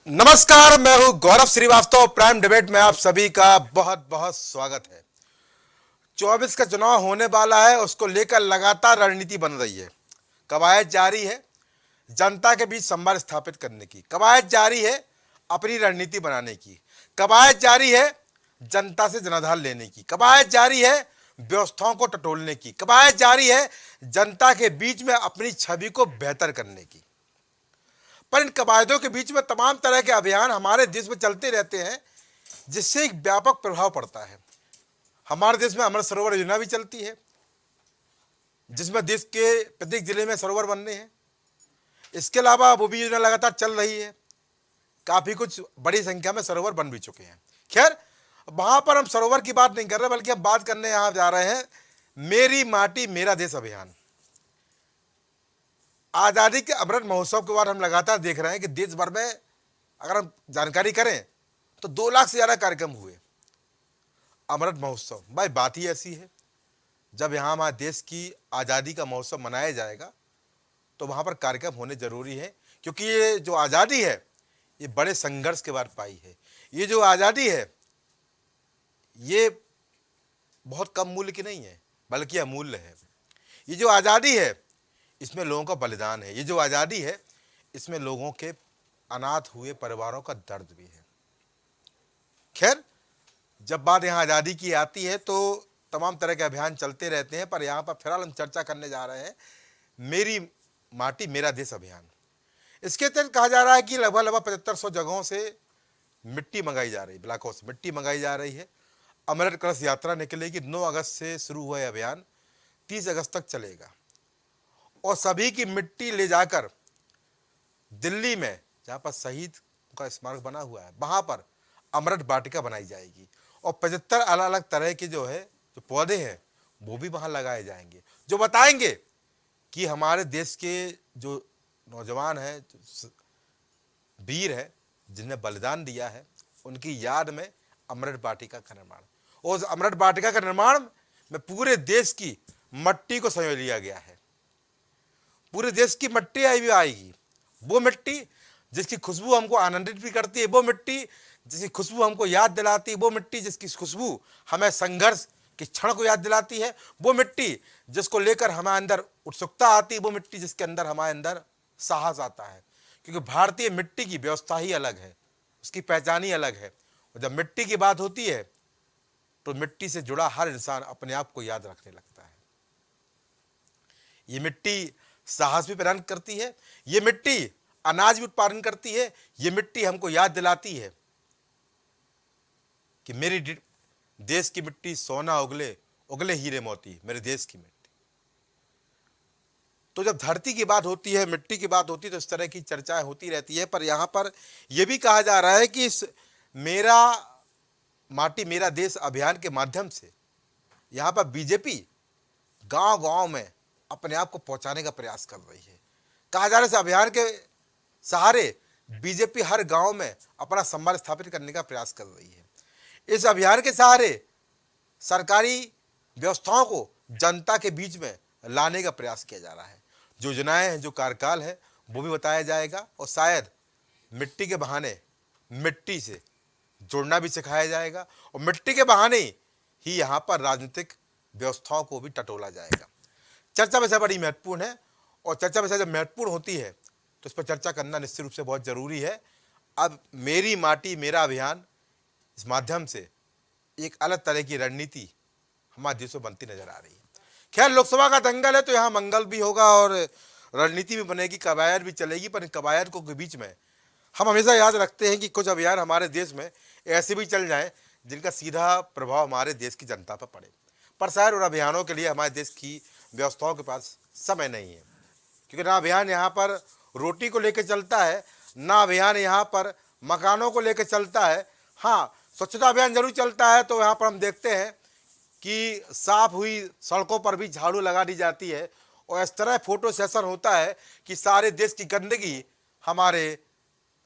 नमस्कार, मैं हूं गौरव श्रीवास्तव। प्राइम डिबेट में आप सभी का बहुत बहुत स्वागत है। 24 का चुनाव होने वाला है, उसको लेकर लगातार रणनीति बन रही है। कवायद जारी है जनता के बीच संवाद स्थापित करने की, कवायद जारी है अपनी रणनीति बनाने की, कवायद जारी है जनता से जनाधार लेने की, कवायद जारी है व्यवस्थाओं को टटोलने की, कवायद जारी है जनता के बीच में अपनी छवि को बेहतर करने की। पर इन कवायदों के बीच में तमाम तरह के अभियान हमारे देश में चलते रहते हैं, जिससे एक व्यापक प्रभाव पड़ता है। हमारे देश में अमृत सरोवर योजना भी चलती है, जिसमें देश के प्रत्येक जिले में सरोवर बनने हैं। इसके अलावा वो भी योजना लगातार चल रही है। काफी कुछ बड़ी संख्या में सरोवर बन भी चुके हैं। खैर, वहां पर हम सरोवर की बात नहीं कर रहे, बल्कि हम बात करने यहां जा रहे हैं मेरी माटी मेरा देश अभियान। आज़ादी के अमृत महोत्सव के बाद हम लगातार देख रहे हैं कि देश भर में अगर हम जानकारी करें तो 2 लाख से ज़्यादा कार्यक्रम हुए। अमृत महोत्सव, भाई बात ही ऐसी है, जब यहाँ हमारे देश की आज़ादी का महोत्सव मनाया जाएगा तो वहाँ पर कार्यक्रम होने जरूरी है, क्योंकि ये जो आज़ादी है ये बड़े संघर्ष के बाद पाई है। ये जो आज़ादी है ये बहुत कम मूल्य की नहीं है, बल्कि अमूल्य है। ये जो आज़ादी है इसमें लोगों का बलिदान है। ये जो आज़ादी है इसमें लोगों के अनाथ हुए परिवारों का दर्द भी है। खैर, जब बात यहाँ आज़ादी की आती है तो तमाम तरह के अभियान चलते रहते हैं, पर यहाँ पर फिलहाल हम चर्चा करने जा रहे हैं मेरी माटी मेरा देश अभियान। इसके तहत कहा जा रहा है कि लगभग 7500 जगहों से मिट्टी मंगाई जा रही है, ब्लॉकों से मिट्टी मंगाई जा रही है। अमृत कलश यात्रा निकलेगी। 9 अगस्त से शुरू हुआ अभियान 30 अगस्त तक चलेगा, और सभी की मिट्टी ले जाकर दिल्ली में, जहाँ पर शहीद का स्मारक बना हुआ है, वहाँ पर अमृत वाटिका बनाई जाएगी, और 75 अलग अलग तरह के जो पौधे हैं वो भी वहाँ लगाए जाएंगे, जो बताएंगे कि हमारे देश के जो नौजवान हैं, जो वीर हैं, जिनने बलिदान दिया है, उनकी याद में अमृत वाटिका का निर्माण। और उस अमृत वाटिका का निर्माण में पूरे देश की मट्टी को संजो लिया गया है। पूरे देश की मिट्टी आएगी, वो मिट्टी जिसकी खुशबू हमको आनंदित भी करती है, वो मिट्टी जिसकी खुशबू हमको याद दिलाती है, वो मिट्टी जिसकी खुशबू हमें संघर्ष के क्षण को याद दिलाती है, वो मिट्टी जिसको लेकर हमारे अंदर उत्सुकता आती है, वो मिट्टी जिसके अंदर हमारे अंदर साहस आता है। क्योंकि भारतीय मिट्टी की व्यवस्था ही अलग है, उसकी पहचान ही अलग है। और जब मिट्टी की बात होती है तो मिट्टी से जुड़ा हर इंसान अपने आप को याद रखने लगता है। ये मिट्टी साहस भी प्रदान करती है, ये मिट्टी अनाज भी उत्पादन करती है, ये मिट्टी हमको याद दिलाती है कि मेरी देश की मिट्टी सोना उगले उगले हीरे मोती, मेरे देश की मिट्टी। तो जब धरती की बात होती है, मिट्टी की बात होती है, तो इस तरह की चर्चाएं होती रहती है। पर यहां पर यह भी कहा जा रहा है कि इस मेरा माटी मेरा देश अभियान के माध्यम से यहां पर बीजेपी गांव-गांव में अपने आप को पहुंचाने का प्रयास कर रही है। कहा जा रहा है इस अभियान के सहारे बीजेपी हर गांव में अपना संवाद स्थापित करने का प्रयास कर रही है। इस अभियान के सहारे सरकारी व्यवस्थाओं को जनता के बीच में लाने का प्रयास किया जा रहा है। जो योजनाएं हैं, जो कार्यकाल है, वो भी बताया जाएगा, और शायद मिट्टी के बहाने मिट्टी से जुड़ना भी सिखाया जाएगा, और मिट्टी के बहाने ही यहाँ पर राजनीतिक व्यवस्थाओं को भी टटोला जाएगा। चर्चा वैसे बड़ी महत्वपूर्ण है, और चर्चा वैसे जब महत्वपूर्ण होती है तो इस पर चर्चा करना निश्चित रूप से बहुत जरूरी है। अब मेरी माटी मेरा अभियान इस माध्यम से एक अलग तरह की रणनीति हमारे देश में बनती नजर आ रही है। खैर, लोकसभा का दंगल है तो यहाँ मंगल भी होगा और रणनीति भी बनेगी, कवायद भी चलेगी। पर इन कवायद को के बीच में हम हमेशा याद रखते हैं कि कुछ अभियान हमारे देश में ऐसे भी चल जाएं जिनका सीधा प्रभाव हमारे देश की जनता पर पड़े। पर शायद उन अभियानों के लिए हमारे देश की व्यवस्थाओं के पास समय नहीं है, क्योंकि ना अभियान यहाँ पर रोटी को लेकर चलता है, ना अभियान यहाँ पर मकानों को लेकर चलता है। हाँ, स्वच्छता अभियान जरूर चलता है, तो यहाँ पर हम देखते हैं कि साफ हुई सड़कों पर भी झाड़ू लगा दी जाती है, और इस तरह फोटो सेशन होता है कि सारे देश की गंदगी हमारे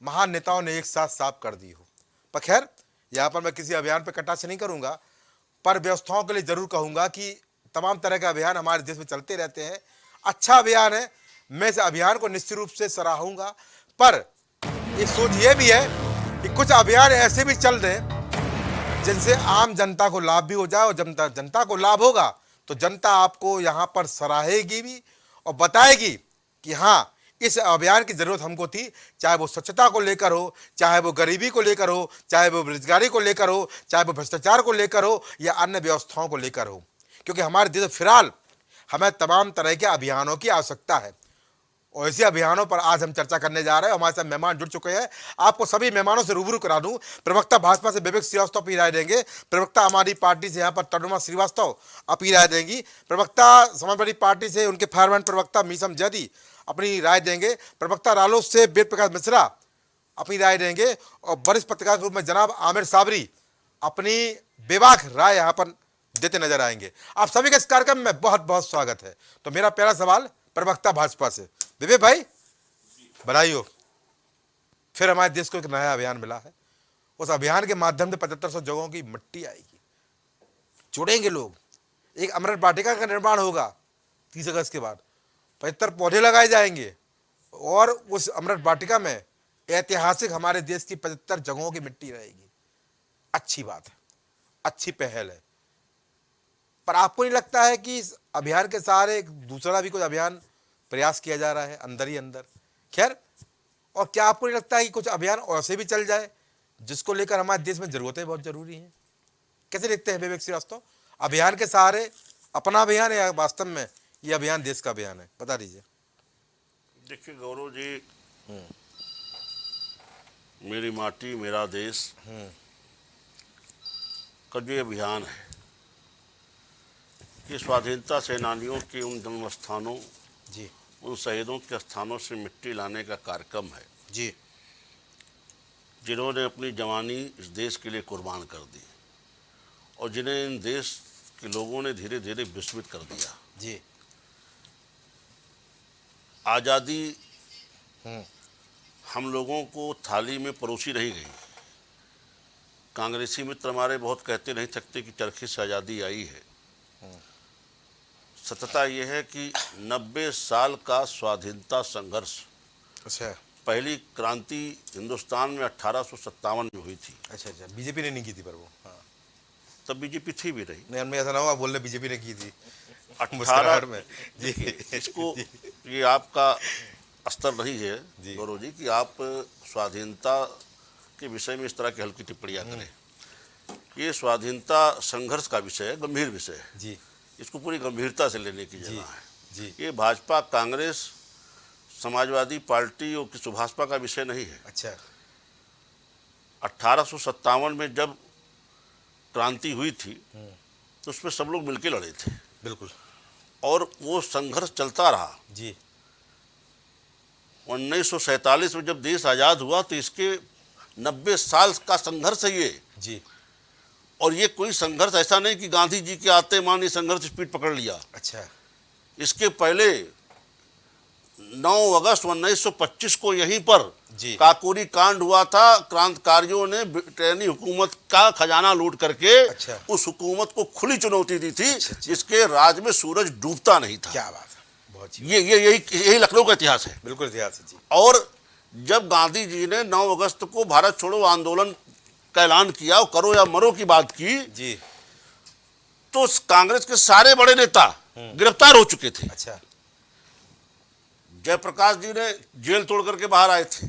महान नेताओं ने एक साथ साफ कर दी हो। पर खैर, यहाँ पर मैं किसी अभियान पर कटाक्ष नहीं करूँगा, पर व्यवस्थाओं के लिए जरूर कहूँगा कि तमाम तरह के अभियान हमारे देश में चलते रहते हैं। अच्छा अभियान है, मैं इस अभियान को निश्चित रूप से सराहूँगा, पर एक सोच ये भी है कि कुछ अभियान ऐसे भी चल रहे जिनसे आम जनता को लाभ भी हो जाए, और जनता जनता को लाभ होगा तो जनता आपको यहाँ पर सराहेगी भी और बताएगी कि हाँ, इस अभियान की जरूरत हमको थी। चाहे वो स्वच्छता को लेकर हो, चाहे वो गरीबी को लेकर हो, चाहे वो बेरोजगारी को लेकर हो, चाहे वो भ्रष्टाचार को लेकर हो, या अन्य व्यवस्थाओं को लेकर हो, क्योंकि हमारे देश में फिलहाल हमें तमाम तरह के अभियानों की आवश्यकता है। और इसी अभियानों पर आज हम चर्चा करने जा रहे हैं। हमारे साथ मेहमान जुड़ चुके हैं। आपको सभी मेहमानों से रूबरू करा दूं। प्रवक्ता भाजपा से विवेक श्रीवास्तव अपनी राय देंगे। प्रवक्ता हमारी पार्टी से यहाँ पर तनुमा श्रीवास्तव अपनी राय देंगी। प्रवक्ता समाजवादी पार्टी से उनके फायरमैन प्रवक्ता मीसम जैदी अपनी राय देंगे। प्रवक्ता रालोद से वेद प्रकाश मिश्रा अपनी राय देंगे। और वरिष्ठ पत्रकार के रूप में जनाब आमिर साबरी अपनी बेबाक राय यहाँ पर देते नजर आएंगे। आप सभी के इस कार्यक्रम में बहुत बहुत स्वागत है। तो मेरा पहला सवाल प्रवक्ता भाजपा से, विवेक भाई, बधाई हो। फिर हमारे देश को एक नया अभियान मिला है। उस अभियान के माध्यम से 7500 जगहों की मिट्टी आएगी, जुड़ेंगे लोग। एक अमृत वाटिका का निर्माण होगा 30 अगस्त के बाद, 75 पौधे लगाए जाएंगे और उस अमृत वाटिका में ऐतिहासिक हमारे देश की 75 जगहों की मिट्टी रहेगी। अच्छी बात है, अच्छी पहल है। पर आपको नहीं लगता है कि इस अभियान के सहारे एक दूसरा भी कोई अभियान प्रयास किया जा रहा है अंदर ही अंदर? खैर, और क्या आपको नहीं लगता है कि कुछ अभियान ऐसे भी चल जाए जिसको लेकर हमारे देश में जरूरतें बहुत जरूरी हैं? कैसे देखते हैं विवेक श्रीवास्तव, अभियान के सहारे अपना अभियान या वास्तव में ये अभियान देश का अभियान है? बता दीजिए। देखिए गौरव जी, मेरी माटी मेरा देश का जो अभियान है, ये स्वाधीनता सेनानियों के उन जन्म स्थानों जी, उन शहीदों के स्थानों से मिट्टी लाने का कार्यक्रम है जी, जिन्होंने अपनी जवानी इस देश के लिए कुर्बान कर दी और जिन्हें इन देश के लोगों ने धीरे धीरे विस्मित कर दिया। जी, आज़ादी हम लोगों को थाली में परोसी नहीं गई। कांग्रेसी मित्र हमारे बहुत कहते नहीं थकते कि चरखी से आज़ादी आई है। सत्यता यह है कि 90 साल का स्वाधीनता संघर्ष, अच्छा, पहली क्रांति हिंदुस्तान में 1857 में हुई थी। अच्छा, बीजेपी ने नहीं की थी, पर वो हाँ, तब बीजेपी थी भी नहीं। नहीं, मैं ऐसा ना हुआ बोलने बीजेपी ने की थी 18 में जी। इसको ये आपका स्तर नहीं है गौरव जी कि आप स्वाधीनता के विषय में इस तरह की हल्की टिप्पणियां करें। ये स्वाधीनता संघर्ष का विषय है, गंभीर विषय है जी, इसको पूरी गंभीरता से लेने की जगह है जी। ये भाजपा, कांग्रेस, समाजवादी पार्टी और किसी भाजपा का विषय नहीं है। अच्छा, 1857 में जब क्रांति हुई थी तो उसमें सब लोग मिलके लड़े थे, बिल्कुल, और वो संघर्ष चलता रहा जी। 1947 में जब देश आज़ाद हुआ तो इसके 90 साल का संघर्ष है ये जी। और ये कोई संघर्ष ऐसा नहीं कि गांधी जी के आते मान ये संघर्ष स्पीड पकड़ लिया। अच्छा, इसके पहले 9 अगस्त 1925 को यहीं पर जी, काकोरी कांड हुआ था। क्रांतिकारियों ने ब्रिटेनी हुकूमत का खजाना लूट करके अच्छा, उस हुकूमत को खुली चुनौती दी थी, अच्छा, जिसके राज में सूरज डूबता नहीं था। क्या बात है, बहुत अच्छी। यही लखनऊ का इतिहास है। बिल्कुल इतिहास है जी। और जब गांधी जी ने 9 अगस्त को भारत छोड़ो आंदोलन का ऐलान किया और करो या मरो की बात की जी, तो कांग्रेस के सारे बड़े नेता गिरफ्तार हो चुके थे। अच्छा, जयप्रकाश जी ने जेल तोड़ करके बाहर आए थे।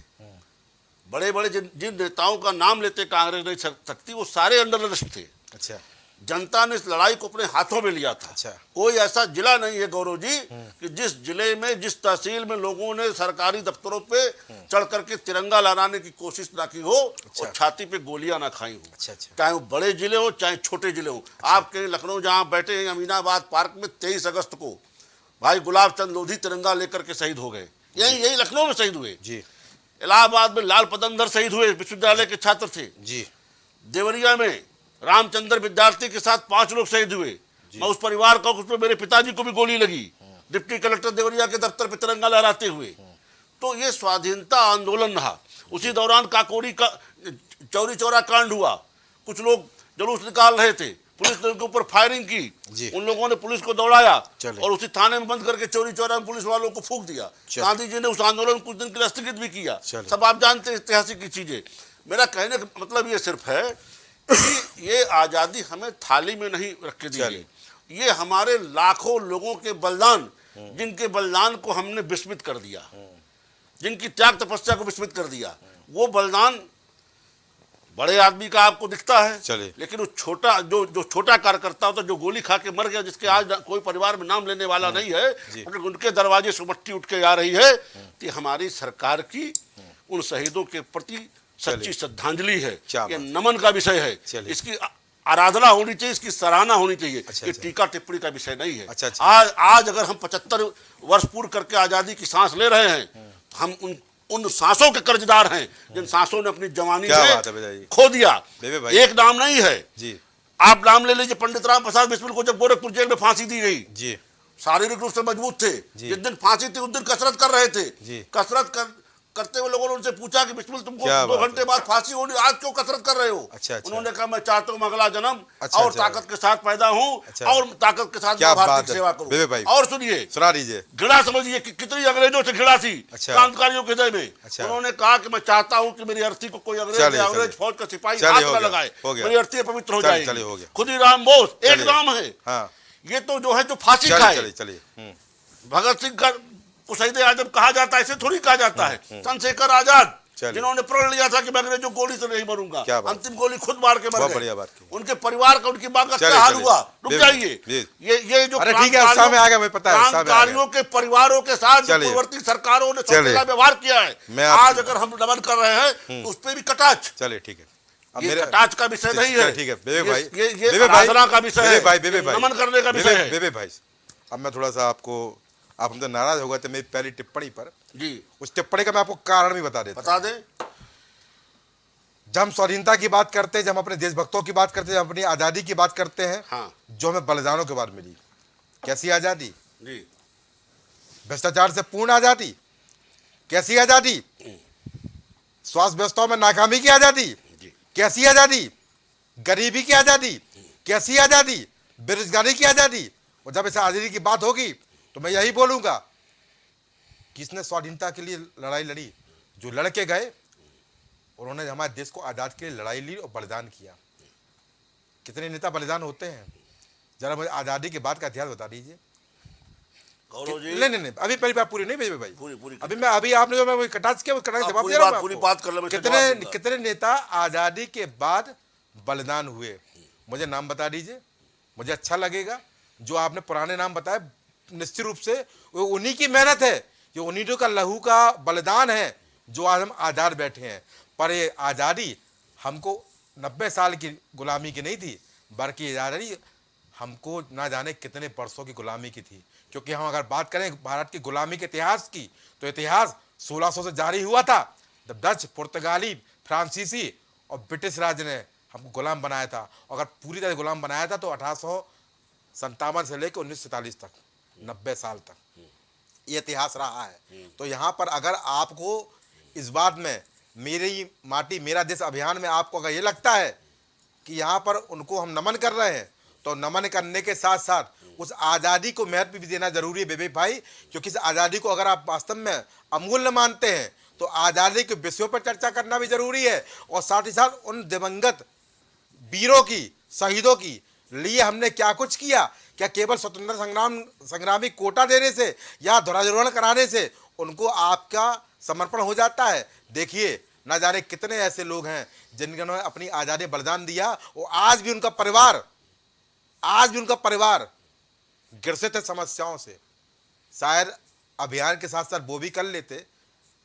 बड़े बड़े जिन नेताओं का नाम लेते कांग्रेस नहीं सकती वो सारे अंडर अरेस्ट थे। अच्छा, जनता ने इस लड़ाई को अपने हाथों में लिया था। अच्छा, कोई ऐसा जिला नहीं है गौरव जी कि जिस जिले में, जिस तहसील में लोगों ने सरकारी दफ्तरों पे चढ़ करके तिरंगा लहराने की कोशिश ना की हो और छाती पे गोलियां ना खाई हो। अच्छा, अच्छा, चाहे वो बड़े जिले हो चाहे छोटे जिले हो। आपके लखनऊ जहां बैठे हैं अमीनाबाद पार्क में 23 अगस्त को भाई गुलाब चंद लोधी तिरंगा लेकर के शहीद हो गए। यही लखनऊ में शहीद हुए जी। इलाहाबाद में लाल पदंदर शहीद हुए, विश्वविद्यालय के छात्र थे जी। देवरिया में रामचंद्र विद्यार्थी के साथ 5 लोग शहीद हुए। मैं उस परिवार का, उसमें मेरे पिताजी को भी गोली लगी डिप्टी कलेक्टर देवरिया के दफ्तर पर तिरंगा लहराते हुए। तो ये स्वाधीनता आंदोलन रहा। उसी दौरान काकोरी का चौरी चौरा कांड हुआ, कुछ लोग जुलूस निकाल रहे थे, पुलिस ने उनके ऊपर फायरिंग जी। की, उन लोगों ने पुलिस को दौड़ाया चले। और उसी थाने में बंद करके चोरी चौरा में पुलिस वालों को फूंक दिया। गांधी जी ने उस आंदोलन कुछ दिन के लिए स्थगित भी किया। चले। सब आप जानते हैं ऐतिहासिक की चीजें। मेरा कहने का मतलब ये सिर्फ है कि ये आजादी हमें थाली में नहीं रख के दी गई, ये हमारे लाखों लोगों के बलिदान, जिनके बलिदान को हमने विस्मित कर दिया, जिनकी त्याग तपस्या को विस्मित कर दिया। वो बलिदान बड़े आदमी का आपको दिखता है, लेकिन वो छोटा जो छोटा कार्यकर्ता होता, जो गोली खा के मर गया, जिसके आज कोई परिवार में नाम लेने वाला नहीं है, उनके दरवाजे से मट्टी उठ के आ रही है कि हमारी सरकार की उन शहीदों के प्रति सच्ची श्रद्धांजलि है, ये नमन का विषय है, इसकी आराधना होनी चाहिए, इसकी सराहना होनी चाहिए। ये टीका टिप्पणी का विषय नहीं है। आज अगर हम 75 वर्ष पूर्व करके आजादी की सांस ले रहे हैं, तो हम उन सांसों के कर्जदार हैं जिन सांसों ने अपनी जवानी में खो दिया। एक नाम नहीं है जी, आप नाम ले लीजिए, पंडित राम प्रसाद बिस्मिल को जब गोरखपुर जेल में फांसी दी गई जी, शारीरिक रूप से मजबूत थे, जिस दिन फांसी थी उस दिन कसरत कर रहे थे, कसरत करते हुए लोगों ने उनसे पूछा कि बिस्मिल तुमको 2 घंटे बाद फांसी होनी, आज क्यों कसरत कर रहे हो? उन्होंने कहा मैं चाहता हूँ अगला जन्म और ताकत के साथ पैदा हूँ और ताकत के साथ भारत की सेवा करूँ। और सुनिए, सुना दीजिए, घृणा समझिए कि कितनी अंग्रेजों से घृणा थी क्रांतिकारियों के हृदय में। उन्होंने कहा कि मैं चाहता हूँ कि मेरी अर्थी को कोई अंग्रेज फौज का सिपाही हाथ न लगाए, मेरी अर्थी पवित्र हो जाएगी। खुदीराम बोस एक नाम है। ये तो जो है जो फांसी खाए, भगत सिंह का शहीद आजम कहा जाता है, ऐसे थोड़ी कहा जाता है। चंद्रशेखर आजाद जिन्होंने प्रण लिया था कि मैं अंग्रेजों गोली से नहीं मरूंगा, अंतिम गोली खुद मार के मर गए। उनके परिवार का, उनकी मां का क्या हाल हुआ? रुक जाइए, ये जो क्रांतिकारियों के परिवारों के साथ पूर्ववर्ती सरकारों ने व्यवहार किया है, आज अगर हम नमन कर रहे हैं तो उस पर भी कटाक्ष। चलिए ठीक है, ये कटाक्ष का विषय नहीं है, ठीक है भाई, ये आराधना का विषय है, नमन करने का विषय है। बेबे भाई, अब मैं थोड़ा सा आपको, आप हमसे नाराज हो गए थे मेरी पहली टिप्पणी पर जी, उस टिप्पणी का मैं आपको कारण भी बता देता। बता दें। जब हम स्वाधीनता की बात करते हैं, जब हम अपने देशभक्तों की बात करते हैं, जब अपनी आजादी की बात करते हैं, हाँ, जो हमें बलिदानों के बाद मिली, कैसी आजादी जी, भ्रष्टाचार से पूर्ण आजादी, कैसी आजादी, स्वास्थ्य व्यवस्थाओं में नाकामी की आजादी, कैसी आजादी, गरीबी की आजादी, कैसी आजादी, बेरोजगारी की आजादी। और जब इस आजादी की बात होगी तो मैं यही बोलूंगा, किसने स्वाधीनता के लिए लड़ाई लड़ी? जो लड़के गए, उन्होंने हमारे देश को आजाद के लिए लड़ाई ली और बलिदान किया। कितने नेता बलिदान होते हैं? जरा मुझे आजादी के बाद का इतिहास बता दीजिए। गौरव जी, नहीं, अभी पहली बात पूरी नहीं भेजे भाई, पूरी अभी आपने जो मैं कटाक्ष किया, कटाक्ष जवाब दे रहा हूं, पूरी बात कर लो। कितने नेता आजादी के बाद बलिदान हुए? मुझे नाम बता दीजिए, मुझे अच्छा लगेगा। जो आपने पुराने नाम बताए, निश्चित रूप से वो उन्हीं की मेहनत है, ये उन्हीं का लहू का बलिदान है जो आज हम आजाद बैठे हैं। पर ये आज़ादी हमको 90 साल की गुलामी की नहीं थी, बल्कि आज़ादी हमको ना जाने कितने वर्षों की गुलामी की थी। क्योंकि हम अगर बात करें भारत की गुलामी के इतिहास की, तो इतिहास 1600 से जारी हुआ था, जब डच, पुर्तगाली, फ्रांसीसी और ब्रिटिश राज ने हमको गुलाम बनाया था। अगर पूरी तरह गुलाम बनाया था तो 1857 से लेकर 1947 तक, 90 साल तक ये इतिहास रहा है। तो यहाँ पर अगर आपको इस बात में, मेरी माटी मेरा देश अभियान में आपको अगर ये लगता है कि यहाँ पर उनको हम नमन कर रहे हैं, तो नमन करने के साथ साथ उस आज़ादी को महत्व भी देना जरूरी है विवेक भाई। क्योंकि इस आज़ादी को अगर आप वास्तव में अमूल्य मानते हैं तो आज़ादी के विषयों पर चर्चा करना भी जरूरी है, और साथ ही साथ उन दिवंगत वीरों की, शहीदों की लिए हमने क्या कुछ किया। क्या केवल स्वतंत्रता संग्रामी कोटा देने से या ध्वजारोहण कराने से उनको आपका समर्पण हो जाता है? देखिए, ना जाने कितने ऐसे लोग हैं जिन्होंने अपनी आज़ादी बलिदान दिया, और आज भी उनका परिवार ग्रसित है समस्याओं से। शायद अभियान के साथ साथ वो भी कर लेते,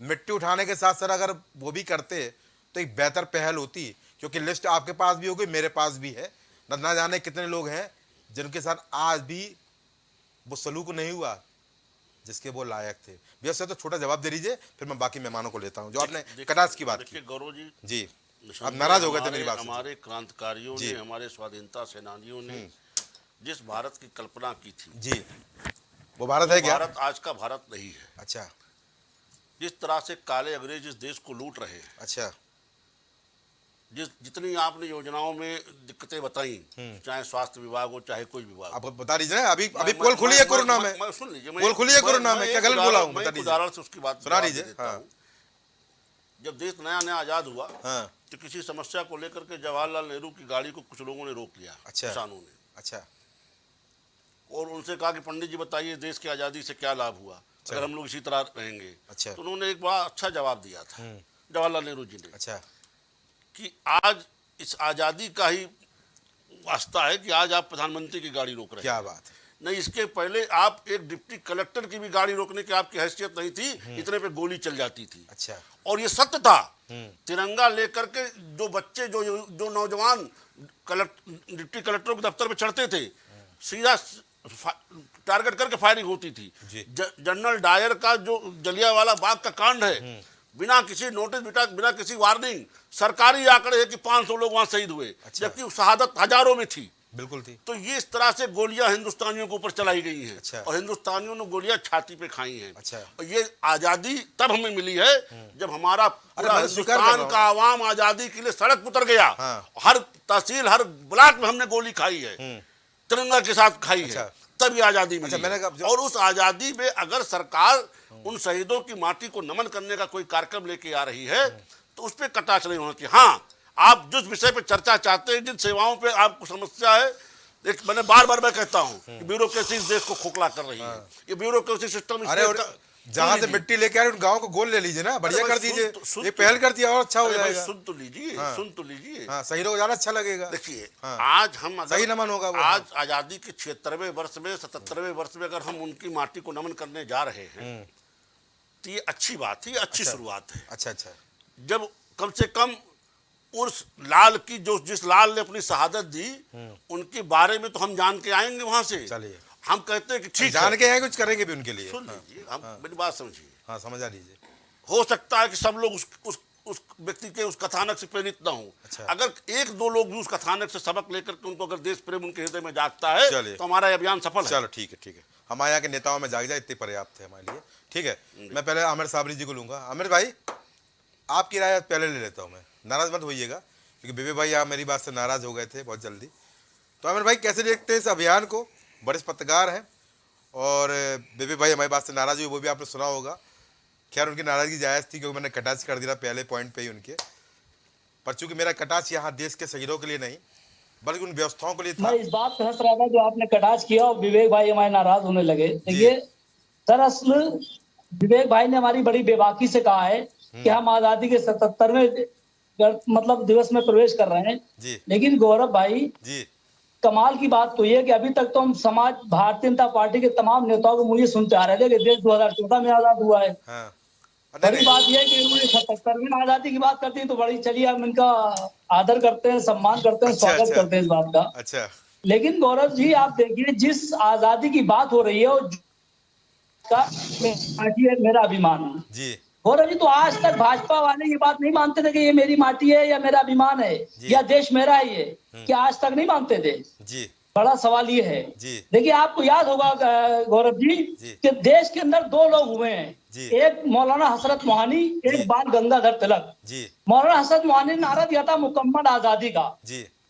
मिट्टी उठाने के साथ साथ अगर वो भी करते तो एक बेहतर पहल होती। क्योंकि लिस्ट आपके पास भी होगी, मेरे पास भी है, ना जाने कितने लोग हैं जिनके साथ आज भी वो सलूक नहीं हुआ जिसके वो लायक थे। वैसे तो छोटा जवाब दे दीजिए, फिर मैं बाकी मेहमानों को लेता हूं। जो आपने कटाक्ष की बात की, गौरव जी आप नाराज हो गए थे मेरी बात से। हमारे क्रांतिकारियों ने, हमारे स्वाधीनता सेनानियों ने जिस भारत की कल्पना की थी जी, वो भारत है क्या? भारत आज का भारत नहीं है। अच्छा। जिस तरह से काले अंग्रेज इस देश को लूट रहे हैं, अच्छा, जितनी आपने योजनाओं में दिक्कतें बताई, चाहे स्वास्थ्य विभाग हो चाहे कोई विभाग, आप बता दीजिए ना। अभी पोल खुली है कोरोना में, सुन लीजिए, पोल खुली है कोरोना में, क्या गलत बोला हूँ? बता दीजिए, उदाहरण से उसकी बात सुना दीजिए। जब देश नया नया आजाद हुआ, हाँ, तो किसी समस्या को लेकर के जवाहरलाल नेहरू की गाड़ी को कुछ लोगों ने रोक लिया, अच्छा, किसानों ने, अच्छा, और उनसे कहा कि पंडित जी बताइए देश की आज़ादी से क्या लाभ हुआ अगर हम लोग इसी तरह रहेंगे। अच्छा, तो उन्होंने एक बड़ा अच्छा जवाब दिया था जवाहरलाल नेहरू जी ने, अच्छा, कि आज इस आज़ादी का ही वास्ता है कि आज आप प्रधानमंत्री की गाड़ी रोक रहे हैं। क्या बात है। नहीं, इसके पहले आप एक डिप्टी कलेक्टर की भी गाड़ी रोकने की आपकी हैसियत नहीं थी, इतने पे गोली चल जाती थी। अच्छा, और ये सत्य था। तिरंगा लेकर के जो बच्चे जो नौजवान डिप्टी कलेक्टरों के दफ्तर पे चढ़ते थे, सीधा टारगेट करके फायरिंग होती थी। जनरल डायर का जो जलियांवाला बाग का कांड है, बिना किसी नोटिस, बिना किसी वार्निंग, सरकारी आंकड़े है कि 500 लोग वहां शहीद हुए, जबकि शहादत हजारों में थी। बिल्कुल थी। तो ये इस तरह से गोलियां हिंदुस्तानियों के ऊपर चलाई गई हैं। अच्छा। और हिंदुस्तानियों ने गोलियां छाती पे खाई हैं। अच्छा। और ये आजादी तब हमें मिली है जब हमारा पूरा मैं स्वीकार कर हिंदुस्तान रहा हूं। का आवाम आजादी के लिए सड़क उतर गया। हाँ। हर तहसील, हर ब्लॉक में हमने गोली खाई है, तिरंगा के साथ खाई अच्छा। है, तब ये आजादी मिली। मैंने है। और उस आजादी में अगर सरकार उन शहीदों की माटी को नमन करने का कोई कार्यक्रम लेके आ रही है, तो उस पर कटाक्ष नहीं होना चाहिए। हाँ, आप जिस विषय पे चर्चा चाहते हैं, जिन सेवाओं पे आपको समस्या है, एक मैंने बार बार मैं कहता हूं कि ब्यूरोक्रेसी इस देश को खोखला कर रही है। ये ब्यूरोक्रेसी सिस्टम, अरे जहां से मिट्टी लेके आ रहे उन गाँव को गोल ले लीजिए ना, बढ़िया कर दीजिए, ये पहल कर दिया और अच्छा हो जाएगा। सुन तो लीजिए, सुन तो लीजिए। हाँ, सही लोग ज्यादा अच्छा लगेगा। देखिए, आज हम सही नमन होगा वो। आज आजादी के 76वें वर्ष में, 77वें वर्ष में अगर हम उनकी माटी को नमन करने जा रहे हैं, तो ये अच्छी बात है, अच्छी शुरुआत है। अच्छा, अच्छा। जब कम से कम उस लाल की जिस लाल ने अपनी शहादत दी, उनके बारे में तो हम जान के आएंगे वहां से। चलिए, हम कहते हैं कि ठीक जान के हैं, कुछ करेंगे भी उनके लिए। सुन लीजिए, हम मेरी बात समझिए। हाँ, समझा लीजिए। हो सकता है कि सब लोग उस व्यक्ति के उस कथानक से प्रेरित ना हो। अच्छा। अगर एक दो लोग भी उस कथानक से सबक लेकर के उनको अगर देश प्रेम उनके हृदय में जागता है, तो हमारा अभियान सफल है। चलो ठीक है, ठीक है। हमारे यहाँ के नेताओं में जाग जाए, इतने पर्याप्त है हमारे लिए। ठीक है, मैं पहले आमिर साबरी जी को लूंगा। आमिर भाई, आपकी राय पहले ले लेता हूँ मैं, नाराज मत होइएगा, क्योंकि बेबे भाई आप मेरी बात से नाराज हो गए थे बहुत जल्दी। तो आमिर भाई कैसे देखते हैं इस अभियान को? बड़े पत्रकार हैं और बेबे भाई हमारी बात से नाराज हुए, वो भी आपने सुना होगा। खैर, उनकी नाराजगी जायज़ थी क्योंकि मैंने कटाक्ष कर दिया पहले पॉइंट पे ही उनके, पर चूंकि मेरा कटाक्ष यहाँ देश के शहीदों के लिए नहीं बल्कि उन व्यवस्थाओं के लिए था। मैं इस बात पे हंस रहा था जो आपने कटाक्ष किया और विवेक भाई हमारे नाराज होने लगे। देखिए, दरअसल विवेक भाई ने हमारी बड़ी बेबाकी से कहा है कि हम आजादी के 77वें मतलब दिवस में प्रवेश कर रहे हैं जी। लेकिन गौरव भाई जी, कमाल की बात तो ये कि अभी तक तो हम समाज भारतीय जनता पार्टी के तमाम नेताओं को मुझे सुनते आ रहे थे कि देश 2014 में आजाद हुआ है। हाँ। बड़ी बात यह है कि उन्होंने 77वें आजादी की बात करती है तो बड़ी, चलिए हम इनका आदर करते हैं, सम्मान करते हैं, स्वागत करते हैं इस बात का। अच्छा। लेकिन गौरव जी आप देखिए, जिस आजादी की बात हो रही है और का मेरा अभिमान जी। गौरव जी, तो आज तक भाजपा वाले ये बात नहीं मानते थे कि ये मेरी माटी है या मेरा अभिमान है या देश मेरा ही है, क्या आज तक नहीं मानते थे? जी। बड़ा सवाल ये है। जी। देखिए, आपको याद होगा गौरव जी कि देश के अंदर दो लोग हुए हैं, एक मौलाना हसरत मोहानी, एक बाल गंगाधर तिलक। मौलाना हसरत मोहानी ने नारा दिया था मुकम्मल आजादी का,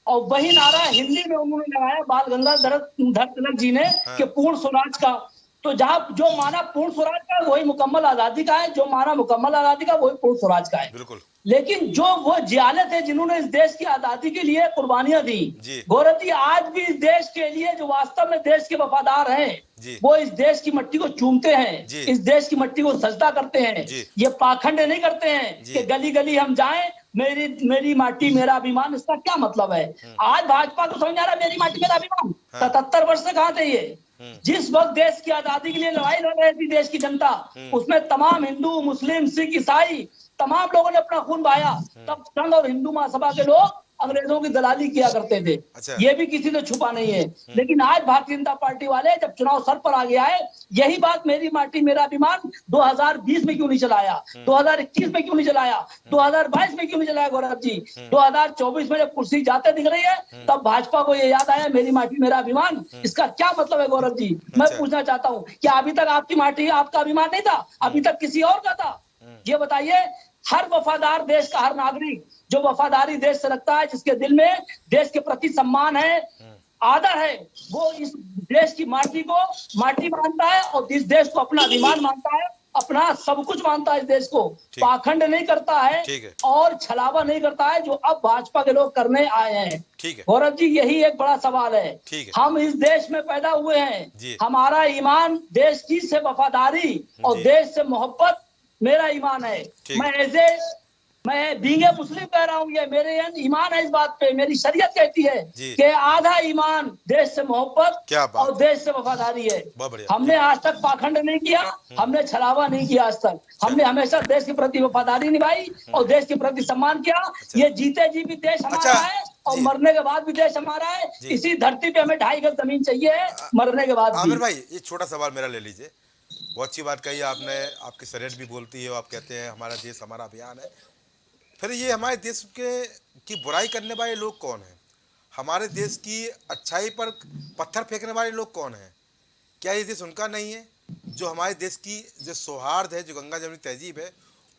और वही नारा हिंदी में उन्होंने लगाया बाल गंगाधर तिलक जी ने कि पूर्ण स्वराज का। तो जहाँ जो माना पूर्ण स्वराज का वही मुकम्मल आजादी का है, जो माना मुकम्मल आजादी का वही पूर्ण स्वराज का है। बिल्कुल। लेकिन जो वो जियाले थे जिन्होंने इस देश की आजादी के लिए कुर्बानियां दी, गौरव जी, आज भी इस देश के लिए जो वास्तव में देश के वफादार हैं, वो इस देश की मिट्टी को चूमते हैं, इस देश की मिट्टी को सजदा करते हैं। ये पाखंड नहीं करते हैं कि गली गली हम जाएं, मेरी माटी मेरा अभिमान। इसका क्या मतलब है? आज भाजपा को समझ आ रहा है मेरी माटी मेरा अभिमान। 77 वर्ष से कहां थे ये? जिस वक्त देश की आजादी के लिए लड़ाई लड़ रही थी देश की जनता, उसमें तमाम हिंदू, मुस्लिम, सिख, ईसाई तमाम लोगों ने अपना खून बहाया। तब संघ और हिंदू महासभा के लोग अंग्रेजों की दलाली किया करते थे। अच्छा। ये भी किसी ने छुपा नहीं है। लेकिन आज भारतीय जनता पार्टी वाले जब चुनाव सर पर आ गया है, यही बात मेरी माटी मेरा अभिमान 2020 में क्यों नहीं चलाया, 2021 में क्यों नहीं चलाया, 2022 में क्यों नहीं चलाया गौरव जी? 2024 में जब कुर्सी जाते दिख रही है, तब भाजपा को ये याद आया मेरी माटी मेरा अभिमान। इसका क्या मतलब है गौरव जी? मैं पूछना चाहता हूँ, क्या अभी तक आपकी माटी आपका अभिमान नहीं था? अभी तक किसी और का था? ये बताइए, हर वफादार देश का हर नागरिक जो वफादारी देश से रखता है, जिसके दिल में देश के प्रति सम्मान है, आदर है, वो इस देश की माटी को माटी मानता है और इस देश को अपना अभिमान मानता है, अपना सब कुछ मानता है। इस देश को पाखंड नहीं करता है और छलावा नहीं करता है, जो अब भाजपा के लोग करने आए हैं। गौरव जी, यही एक बड़ा सवाल है। हम इस देश में पैदा हुए हैं, हमारा ईमान देश की से वफादारी और देश से मोहब्बत मेरा ईमान है। मैं बींगे मुस्लिम कह रहा हूँ, ये मेरे ईमान है। इस बात पे मेरी शरीयत कहती है कि आधा ईमान देश से मोहब्बत और देश से वफादारी है। हमने आज तक पाखंड नहीं किया, हमने छलावा नहीं किया आज तक। हमने हमेशा देश के प्रति वफादारी निभाई और देश के प्रति सम्मान किया। ये जीते जी भी देश हमारा है और मरने के बाद भी देश हमारा है। इसी धरती पे हमें 2.5 गज जमीन चाहिए मरने के बाद। आमिर भाई, ये छोटा सवाल मेरा ले लीजिए। बहुत अच्छी बात कही आपने, आपकी शरीयत भी बोलती है, आप कहते हैं हमारा देश हमारा अभियान है। फिर ये हमारे देश की बुराई करने वाले लोग कौन हैं? हमारे देश की अच्छाई पर पत्थर फेंकने वाले लोग कौन हैं? क्या ये देश उनका नहीं है जो हमारे देश की जो सौहार्द है, जो गंगा जमुनी तहजीब है,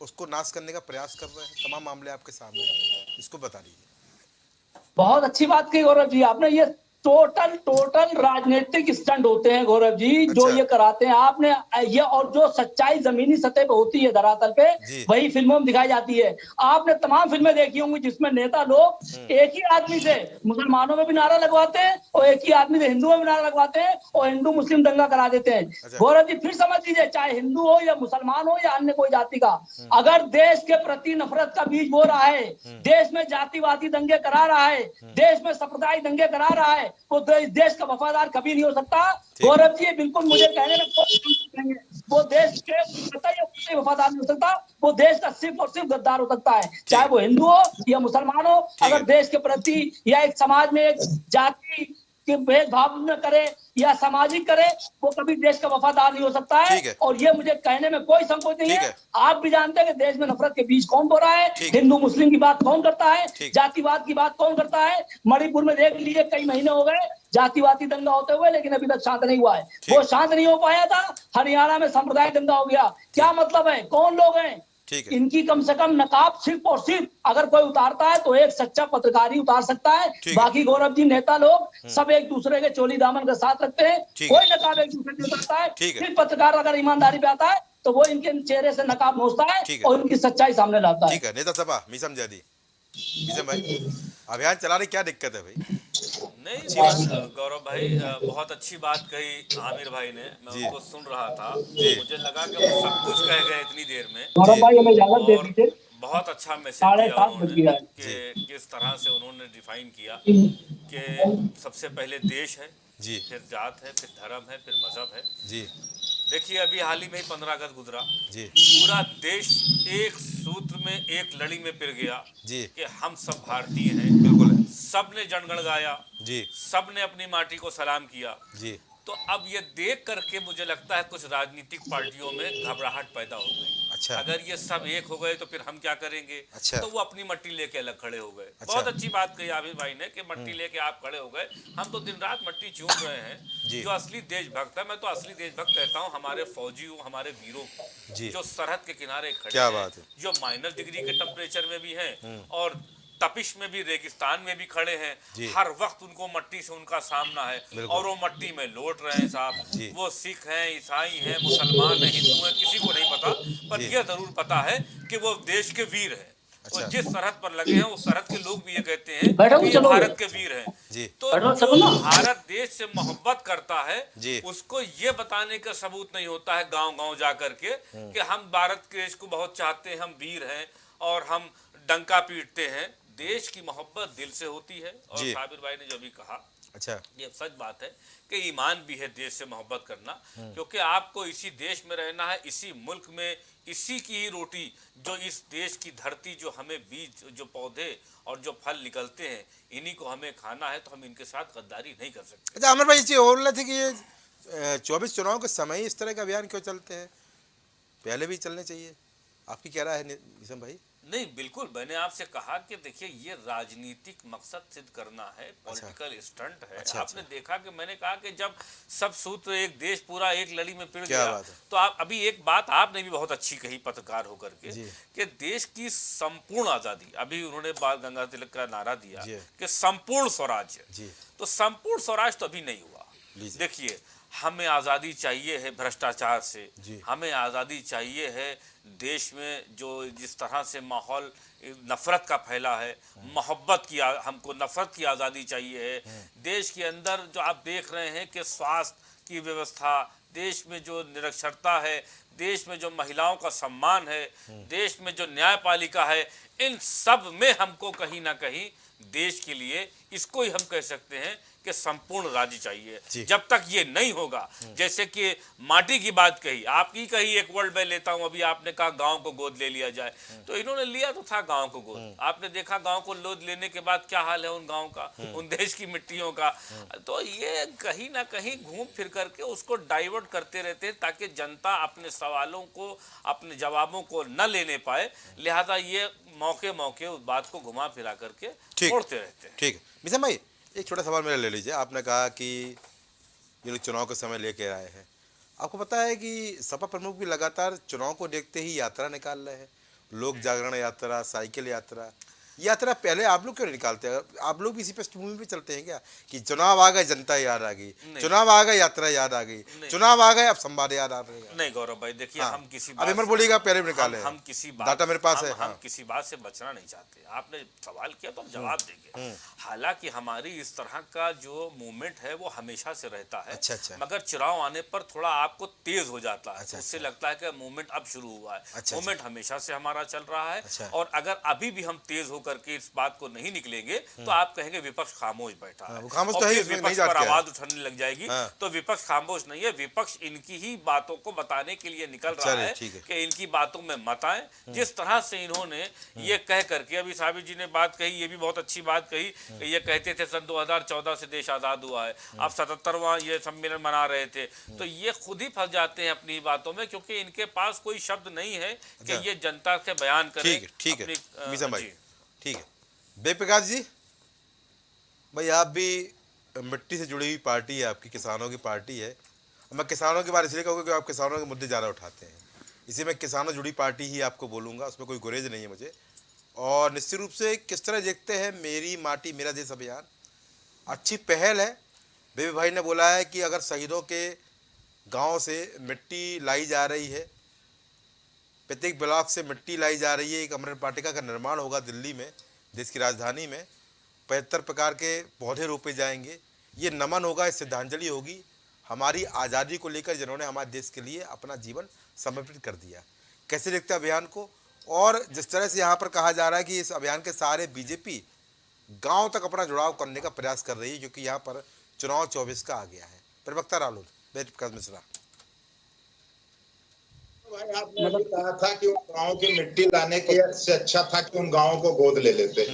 उसको नाश करने का प्रयास कर रहे हैं? तमाम मामले आपके सामने हैं, इसको बता दीजिए। बहुत अच्छी बात कही गौरव जी आपने। ये टोटल राजनीतिक स्टंट होते हैं गौरव जी, जो ये कराते हैं आपने ये। और जो सच्चाई जमीनी सतह पे होती है, धरातल पे, वही फिल्मों में दिखाई जाती है। आपने तमाम फिल्में देखी होंगी जिसमें नेता लोग एक ही आदमी से मुसलमानों में भी नारा लगवाते हैं और एक ही आदमी से हिंदुओं में नारा लगवाते हैं और हिंदू मुस्लिम दंगा करा देते हैं। गौरव जी, फिर समझ लीजिए, चाहे हिंदू हो या मुसलमान हो या अन्य कोई जाति का, अगर देश के प्रति नफरत का बीज बो रहा है, देश में जातिवादी दंगे करा रहा है, देश में सांप्रदायिक दंगे करा रहा है, वो देश का वफादार कभी नहीं हो सकता। गौरव जी, बिल्कुल मुझे कहने में वो देश के वफादार नहीं हो सकता। वो देश का सिर्फ और सिर्फ गद्दार हो सकता है, चाहे वो हिंदू हो या मुसलमान हो। अगर देश के प्रति या एक समाज में एक जाति के भेदभाव न करे या सामाजिक करे, वो कभी देश का वफादार नहीं हो सकता है। और ये मुझे कहने में कोई संकोच नहीं है। आप भी जानते हैं कि देश में नफरत के बीज कौन बो रहा है, हिंदू मुस्लिम की बात कौन करता है, जातिवाद की बात कौन करता है। मणिपुर में देख लीजिए, कई महीने हो गए जातिवादी दंगा होते हुए, लेकिन अभी तक शांत नहीं हुआ है। वो शांत नहीं हो पाया था, हरियाणा में सांप्रदायिक दंगा हो गया। क्या मतलब है, कौन लोग हैं इनकी? कम से कम नकाब सिर्फ और सिर्फ अगर कोई उतारता है तो एक सच्चा पत्रकार ही उतार सकता है। बाकी गौरव जी, नेता लोग सब एक दूसरे के चोली दामन का साथ रखते हैं, कोई नकाब एक दूसरे से उतारता है। सिर्फ पत्रकार अगर ईमानदारी पे आता है तो वो इनके चेहरे से नकाब नोचता है और इनकी सच्चाई सामने लाता है। ठीक है, नेता सभा मीसम जैदी, मीसम भाई, अभियान चलाने क्या दिक्कत है भाई? नहीं, गौरव भाई बहुत अच्छी बात कही आमिर भाई ने। मैं उनको सुन रहा था, मुझे लगा कि वो सब कुछ कह गए इतनी देर में। गौरव भाई, हमें इजाजत दे दीजिए। बहुत अच्छा मैसेज दिया उन्होंने कि किस तरह से उन्होंने डिफाइन किया कि सबसे पहले देश है, फिर जात है, फिर धर्म है, फिर मजहब है। देखिए, अभी हाल ही में 15 अगस्त गुजरा, पूरा देश एक सूत्र में, एक लड़ी में पिर गया कि हम सब भारतीय हैं। बिल्कुल, सबने जनगण गाया, सबने अपनी माटी को सलाम किया। तो अब ये देख करके मुझे लगता है कुछ राजनीतिक पार्टियों में घबराहट पैदा हो गई। अगर ये सब एक हो गए तो फिर हम क्या करेंगे? तो वो अपनी मट्टी लेके अलग खड़े हो गए। बहुत अच्छी बात कही आमिर भाई ने कि मट्टी लेके आप खड़े हो गए। हम तो दिन रात मट्टी चूम रहे हैं। जो असली देशभक्त है, मैं तो असली देशभक्त कहता हूँ हमारे फौजियों, हमारे वीरों को, जो सरहद के किनारे खड़े हैं, जो माइनस डिग्री के टेम्परेचर में भी हैं और तपिश में भी, रेगिस्तान में भी खड़े हैं। हर वक्त उनको मट्टी से उनका सामना है और वो मट्टी में लौट रहे हैं साहब। वो सिख हैं, ईसाई हैं, मुसलमान हैं, हिंदू हैं, किसी को नहीं पता, पर यह जरूर पता है कि वो देश के वीर हैं। और जिस सरहद पर लगे हैं, उस सरहद के लोग भी ये कहते हैं कि ये भारत के वीर हैं। तो जो भारत देश से मोहब्बत करता है, उसको ये बताने का सबूत नहीं होता है गांव-गांव जाकर के कि हम भारत के देश को बहुत चाहते हैं, हम वीर हैं और हम डंका पीटते हैं। देश की मोहब्बत दिल से होती है। और साबिर भाई ने जो भी कहा, ये सच बात है कि ईमान भी है देश से मोहब्बत करना, क्योंकि आपको इसी देश में रहना है, इसी मुल्क में, इसी की ही रोटी, जो इस देश की धरती, जो हमें बीज, जो पौधे और जो फल निकलते हैं, इन्हीं को हमें खाना है। तो हम इनके साथ गद्दारी नहीं कर सकते। अच्छा अमर भाई, बोल रहे थे कि ये 24 चुनाव के समय इस तरह का अभियान क्यों चलते हैं? पहले भी चलने चाहिए। आपकी क्या राय है निशम भाई? नहीं, बिल्कुल, मैंने आपसे कहा कि देखिए ये राजनीतिक मकसद सिद्ध करना है, पॉलिटिकल स्टंट है। आपने देखा कि मैंने कहा कि जब सब सूत्र एक देश पूरा एक लड़ी में पिड़ गया, तो आप अभी एक बात आपने भी बहुत अच्छी कही पत्रकार होकर के कि देश की संपूर्ण आजादी, अभी उन्होंने बाल गंगाधर तिलक का नारा दिया कि संपूर्ण स्वराज्य, तो संपूर्ण स्वराज तो अभी नहीं हुआ। देखिए, हमें आज़ादी चाहिए है भ्रष्टाचार से, हमें आज़ादी चाहिए है देश में जो जिस तरह से माहौल नफरत का फैला है, मोहब्बत की, हमको नफरत की आज़ादी चाहिए है। देश के अंदर जो आप देख रहे हैं कि स्वास्थ्य की व्यवस्था, देश में जो निरक्षरता है, देश में जो महिलाओं का सम्मान है, देश में जो न्यायपालिका है, इन सब में हमको कहीं ना कहीं देश के लिए इसको ही हम कह सकते हैं कि संपूर्ण राज्य चाहिए। जब तक ये नहीं होगा, जैसे कि माटी की बात कही, आपकी कही एक वर्ड में लेता हूं, अभी आपने कहा गांव को गोद ले लिया जाए, तो इन्होंने लिया तो था गांव को गोद, आपने देखा गांव को गोद लेने के बाद क्या हाल है उन गांव का, उन देश की मिट्टियों का। तो ये कहीं ना कहीं घूम फिर करके उसको डाइवर्ट करते रहते हैं ताकि जनता अपने सवालों को, अपने जवाबों को न लेने पाए, लिहाजा ये मौके मौके उस बात को घुमा फिरा करके छोड़ते रहते हैं। ठीक है निशम भाई, एक छोटा सवाल मेरा ले लीजिए। आपने कहा कि ये लोग चुनाव के समय लेके आए हैं, आपको पता है कि सपा प्रमुख भी लगातार चुनाव को देखते ही यात्रा निकाल रहे हैं, लोक जागरण यात्रा, साइकिल यात्रा पहले आप लोग क्यों नहीं निकालते? आप लोग भी इसी पृष्ठभूमि पे चलते हैं क्या कि चुनाव आ गए जनता याद आ गई, चुनाव आ गए यात्रा याद आ गई, चुनाव आ गए अब संवाद याद आ रहे हैं? नहीं गौरव भाई, देखिए हम किसी अभी मत बोलिएगा पहले निकाले, हम किसी बात, डाटा मेरे पास है, हम किसी बात से बचना नहीं चाहते। आपने सवाल किया तो हम जवाब देंगे। हालांकि हमारी इस तरह का जो मूवमेंट है वो हमेशा से रहता है, मगर चुनाव आने पर थोड़ा आपको तेज हो जाता है, उससे लगता है कि मूवमेंट अब शुरू हुआ है। मूवमेंट हमेशा से हमारा चल रहा है, और अगर अभी भी हम तेज होकर के इस बात को नहीं निकलेंगे तो आप कहेंगे विपक्ष खामोश बैठा है, और विपक्ष पर आवाज उठाने लग जाएगी। तो विपक्ष खामोश नहीं है, विपक्ष इनकी ही बातों को बताने के लिए निकल रहा है कि इनकी बातों में मत आए। जिस तरह से इन्होंने ये कह करके, अभी साबिर जी ने बात कही, ये भी बहुत अच्छी बात कही, ये कहते थे सन 2014 से देश आजाद हुआ है, अब 77वां ये सम्मेलन मना रहे थे, तो ये खुद ही फंस जाते हैं अपनी बातों में, क्योंकि इनके पास कोई शब्द नहीं है कि ये जनता से बयान करें। ठीक है बेप्रकाश जी भाई, आप भी मिट्टी से जुड़ी हुई पार्टी है, आपकी किसानों की पार्टी है। मैं किसानों के बारे इसलिए कहूँगा कि आप किसानों के मुद्दे ज़्यादा उठाते हैं, इसी में किसानों जुड़ी पार्टी ही आपको बोलूँगा, उसमें कोई गुरेज नहीं है मुझे। और निश्चित रूप से किस तरह देखते हैं मेरी माटी मेरा देश अभियान? अच्छी पहल है। बेबी भाई ने बोला है कि अगर शहीदों के गाँव से मिट्टी लाई जा रही है, प्रत्येक ब्लॉक से मिट्टी लाई जा रही है, एक अमृत वाटिका का निर्माण होगा दिल्ली में, देश की राजधानी में, 75 प्रकार के पौधे रोपे जाएंगे, ये नमन होगा, श्रद्धांजलि होगी हमारी आज़ादी को लेकर जिन्होंने हमारे देश के लिए अपना जीवन समर्पित कर दिया। कैसे देखते हैं अभियान को? और जिस तरह से यहाँ पर कहा जा रहा है कि इस अभियान के सहारे बीजेपी गांव तक अपना जुड़ाव करने का प्रयास कर रही है, क्योंकि यहाँ पर चुनाव 24 का आ गया है। प्रवक्ता रालोद वेदप्रकाश मिश्रा, भाई आपने अभी कहा था कि उन गाँव की मिट्टी लाने के से अच्छा था कि उन गाँवों को गोद ले लेते।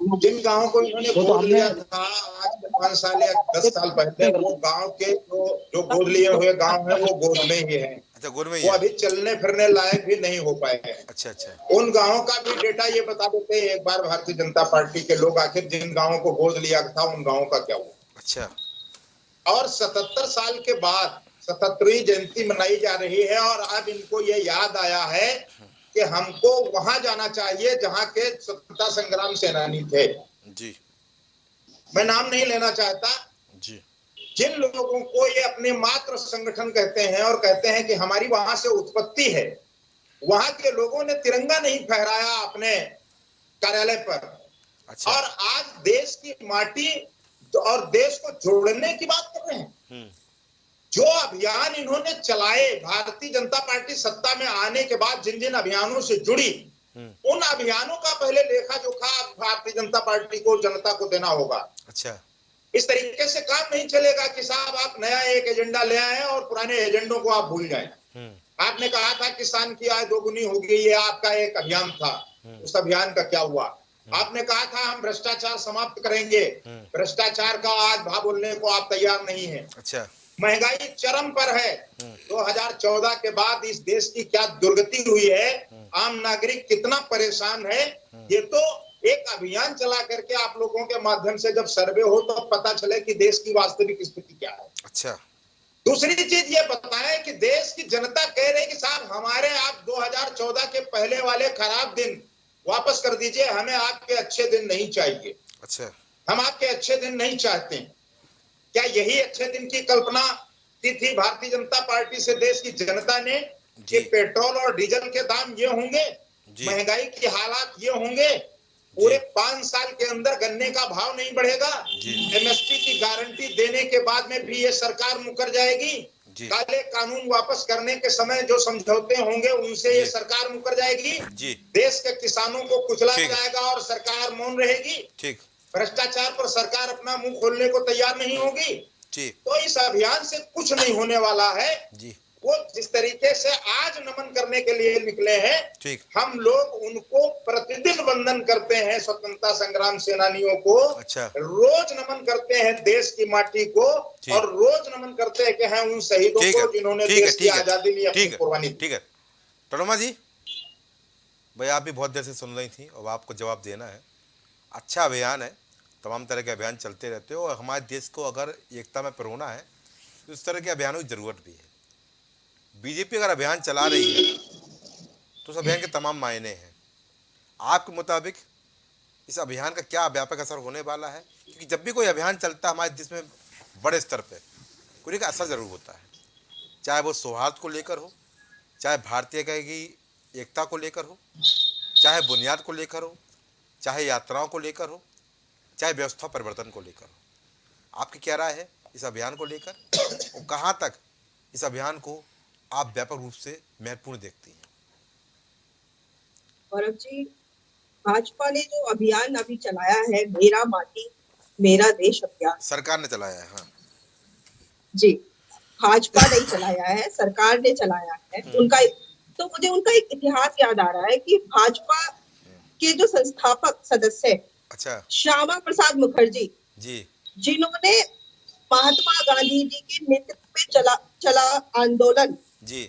जिन गाँव को इन्होंने गोद लिया था आज 5 साल या 10 साल पहले, वो गाँव के जो गोद लिए हुए गाँव है वो गोद में ही है। अच्छा, गोद में ही वो अभी चलने फिरने लायक भी नहीं हो पाए हैं। अच्छा अच्छा, उन गाँवों का भी डेटा ये बता देते हैं एक बार भारतीय जनता पार्टी के लोग, आखिर जिन गाँवों को गोद लिया था उन गाँवों का क्या हुआ। अच्छा, और 77 साल के बाद 77वीं जयंती मनाई जा रही है, और अब इनको ये याद आया है कि हमको वहां जाना चाहिए जहां के स्वतंत्रता संग्राम सेनानी थे जी। मैं नाम नहीं लेना चाहता जी। जिन लोगों को ये अपने मात्र संगठन कहते हैं और कहते हैं कि हमारी वहां से उत्पत्ति है, वहां के लोगों ने तिरंगा नहीं फहराया अपने कार्यालय पर। अच्छा। और आज देश की माटी और देश को जोड़ने की बात कर रहे हैं। जो अभियान इन्होंने चलाए, भारतीय जनता पार्टी सत्ता में आने के बाद जिन जिन अभियानों से जुड़ी, उन अभियानों का पहले लेखा जोखा भारतीय जनता पार्टी को, जनता को देना होगा। अच्छा, इस तरीके से काम नहीं चलेगा कि साहब आप नया एक एजेंडा ले आए और पुराने एजेंडों को आप भूल जाएं। आपने कहा था किसान की आय दोगुनी होगी, ये आपका एक अभियान था, उस अभियान का क्या हुआ? आपने कहा था हम भ्रष्टाचार समाप्त करेंगे, भ्रष्टाचार का आज भाव बोलने को आप तैयार नहीं है। अच्छा, महंगाई चरम पर है। 2014 के बाद इस देश की क्या दुर्गति हुई है, आम नागरिक कितना परेशान है, ये तो एक अभियान चला करके आप लोगों के माध्यम से जब सर्वे हो तो पता चले कि देश की वास्तविक स्थिति क्या है। अच्छा, दूसरी चीज ये बताएं कि देश की जनता कह रही है कि साहब हमारे आप 2014 के पहले वाले खराब दिन वापस कर दीजिए, हमें आपके अच्छे दिन नहीं चाहिए। अच्छा, हम आपके अच्छे दिन नहीं चाहते। क्या यही अच्छे दिन की कल्पना की थी भारतीय जनता पार्टी से देश की जनता ने कि पेट्रोल और डीजल के दाम ये होंगे, महंगाई की हालात ये होंगे, पूरे 5 साल के अंदर गन्ने का भाव नहीं बढ़ेगा, एमएसपी की गारंटी देने के बाद में भी ये सरकार मुकर जाएगी, काले कानून वापस करने के समय जो समझौते होंगे उनसे ये सरकार मुकर जाएगी, देश के किसानों को कुचला जाएगा और सरकार मौन रहेगी, भ्रष्टाचार पर सरकार अपना मुंह खोलने को तैयार नहीं होगी। तो इस अभियान से कुछ नहीं होने वाला है। वो जिस तरीके से आज नमन करने के लिए निकले हैं, हम लोग उनको प्रतिदिन वंदन करते हैं, स्वतंत्रता संग्राम सेनानियों को। अच्छा। रोज नमन करते हैं देश की माटी को, और रोज नमन करते हैं कि हैं उन शहीदों को जिन्होंने देश की आजादी में अपनी कुर्बानी दी। ठीक है प्रणोमा जी, भाई आप भी बहुत देर से सुन रही थी और आपको जवाब देना है। अच्छा अभियान है, तमाम तरह के अभियान चलते रहते हो, और हमारे देश को अगर एकता में पिरोना है तो इस तरह के अभियानों की जरूरत भी है। बीजेपी अगर अभियान चला रही है तो उस अभियान के तमाम मायने हैं। आपके मुताबिक इस अभियान का क्या व्यापक असर होने वाला है? क्योंकि जब भी कोई अभियान चलता है हमारे देश में बड़े स्तर पे कोई का असर जरूर होता है, चाहे वो सौहार्द को लेकर हो, चाहे भारतीय की एकता को लेकर हो, चाहे बुनियाद को लेकर हो, चाहे यात्राओं को लेकर हो, चाहे व्यवस्था परिवर्तन को लेकर हो। आपकी क्या राय है इस अभियान को लेकर, और कहाँ तक इस अभियान को आप व्यापक रूप से महत्वपूर्ण देखती हैं? गौरव जी, भाजपा ने जो अभियान अभी चलाया है, मेरा माटी मेरा देश अभियान, सरकार ने चलाया है। हाँ जी, भाजपा नहीं चलाया है, सरकार ने चलाया है। उनका तो मुझे उनका एक इतिहास याद आ रहा है कि भाजपा के जो संस्थापक सदस्य, अच्छा, श्यामा प्रसाद मुखर्जी जी, जिन्होंने महात्मा गांधी जी के नेतृत्व में चला आंदोलन जी,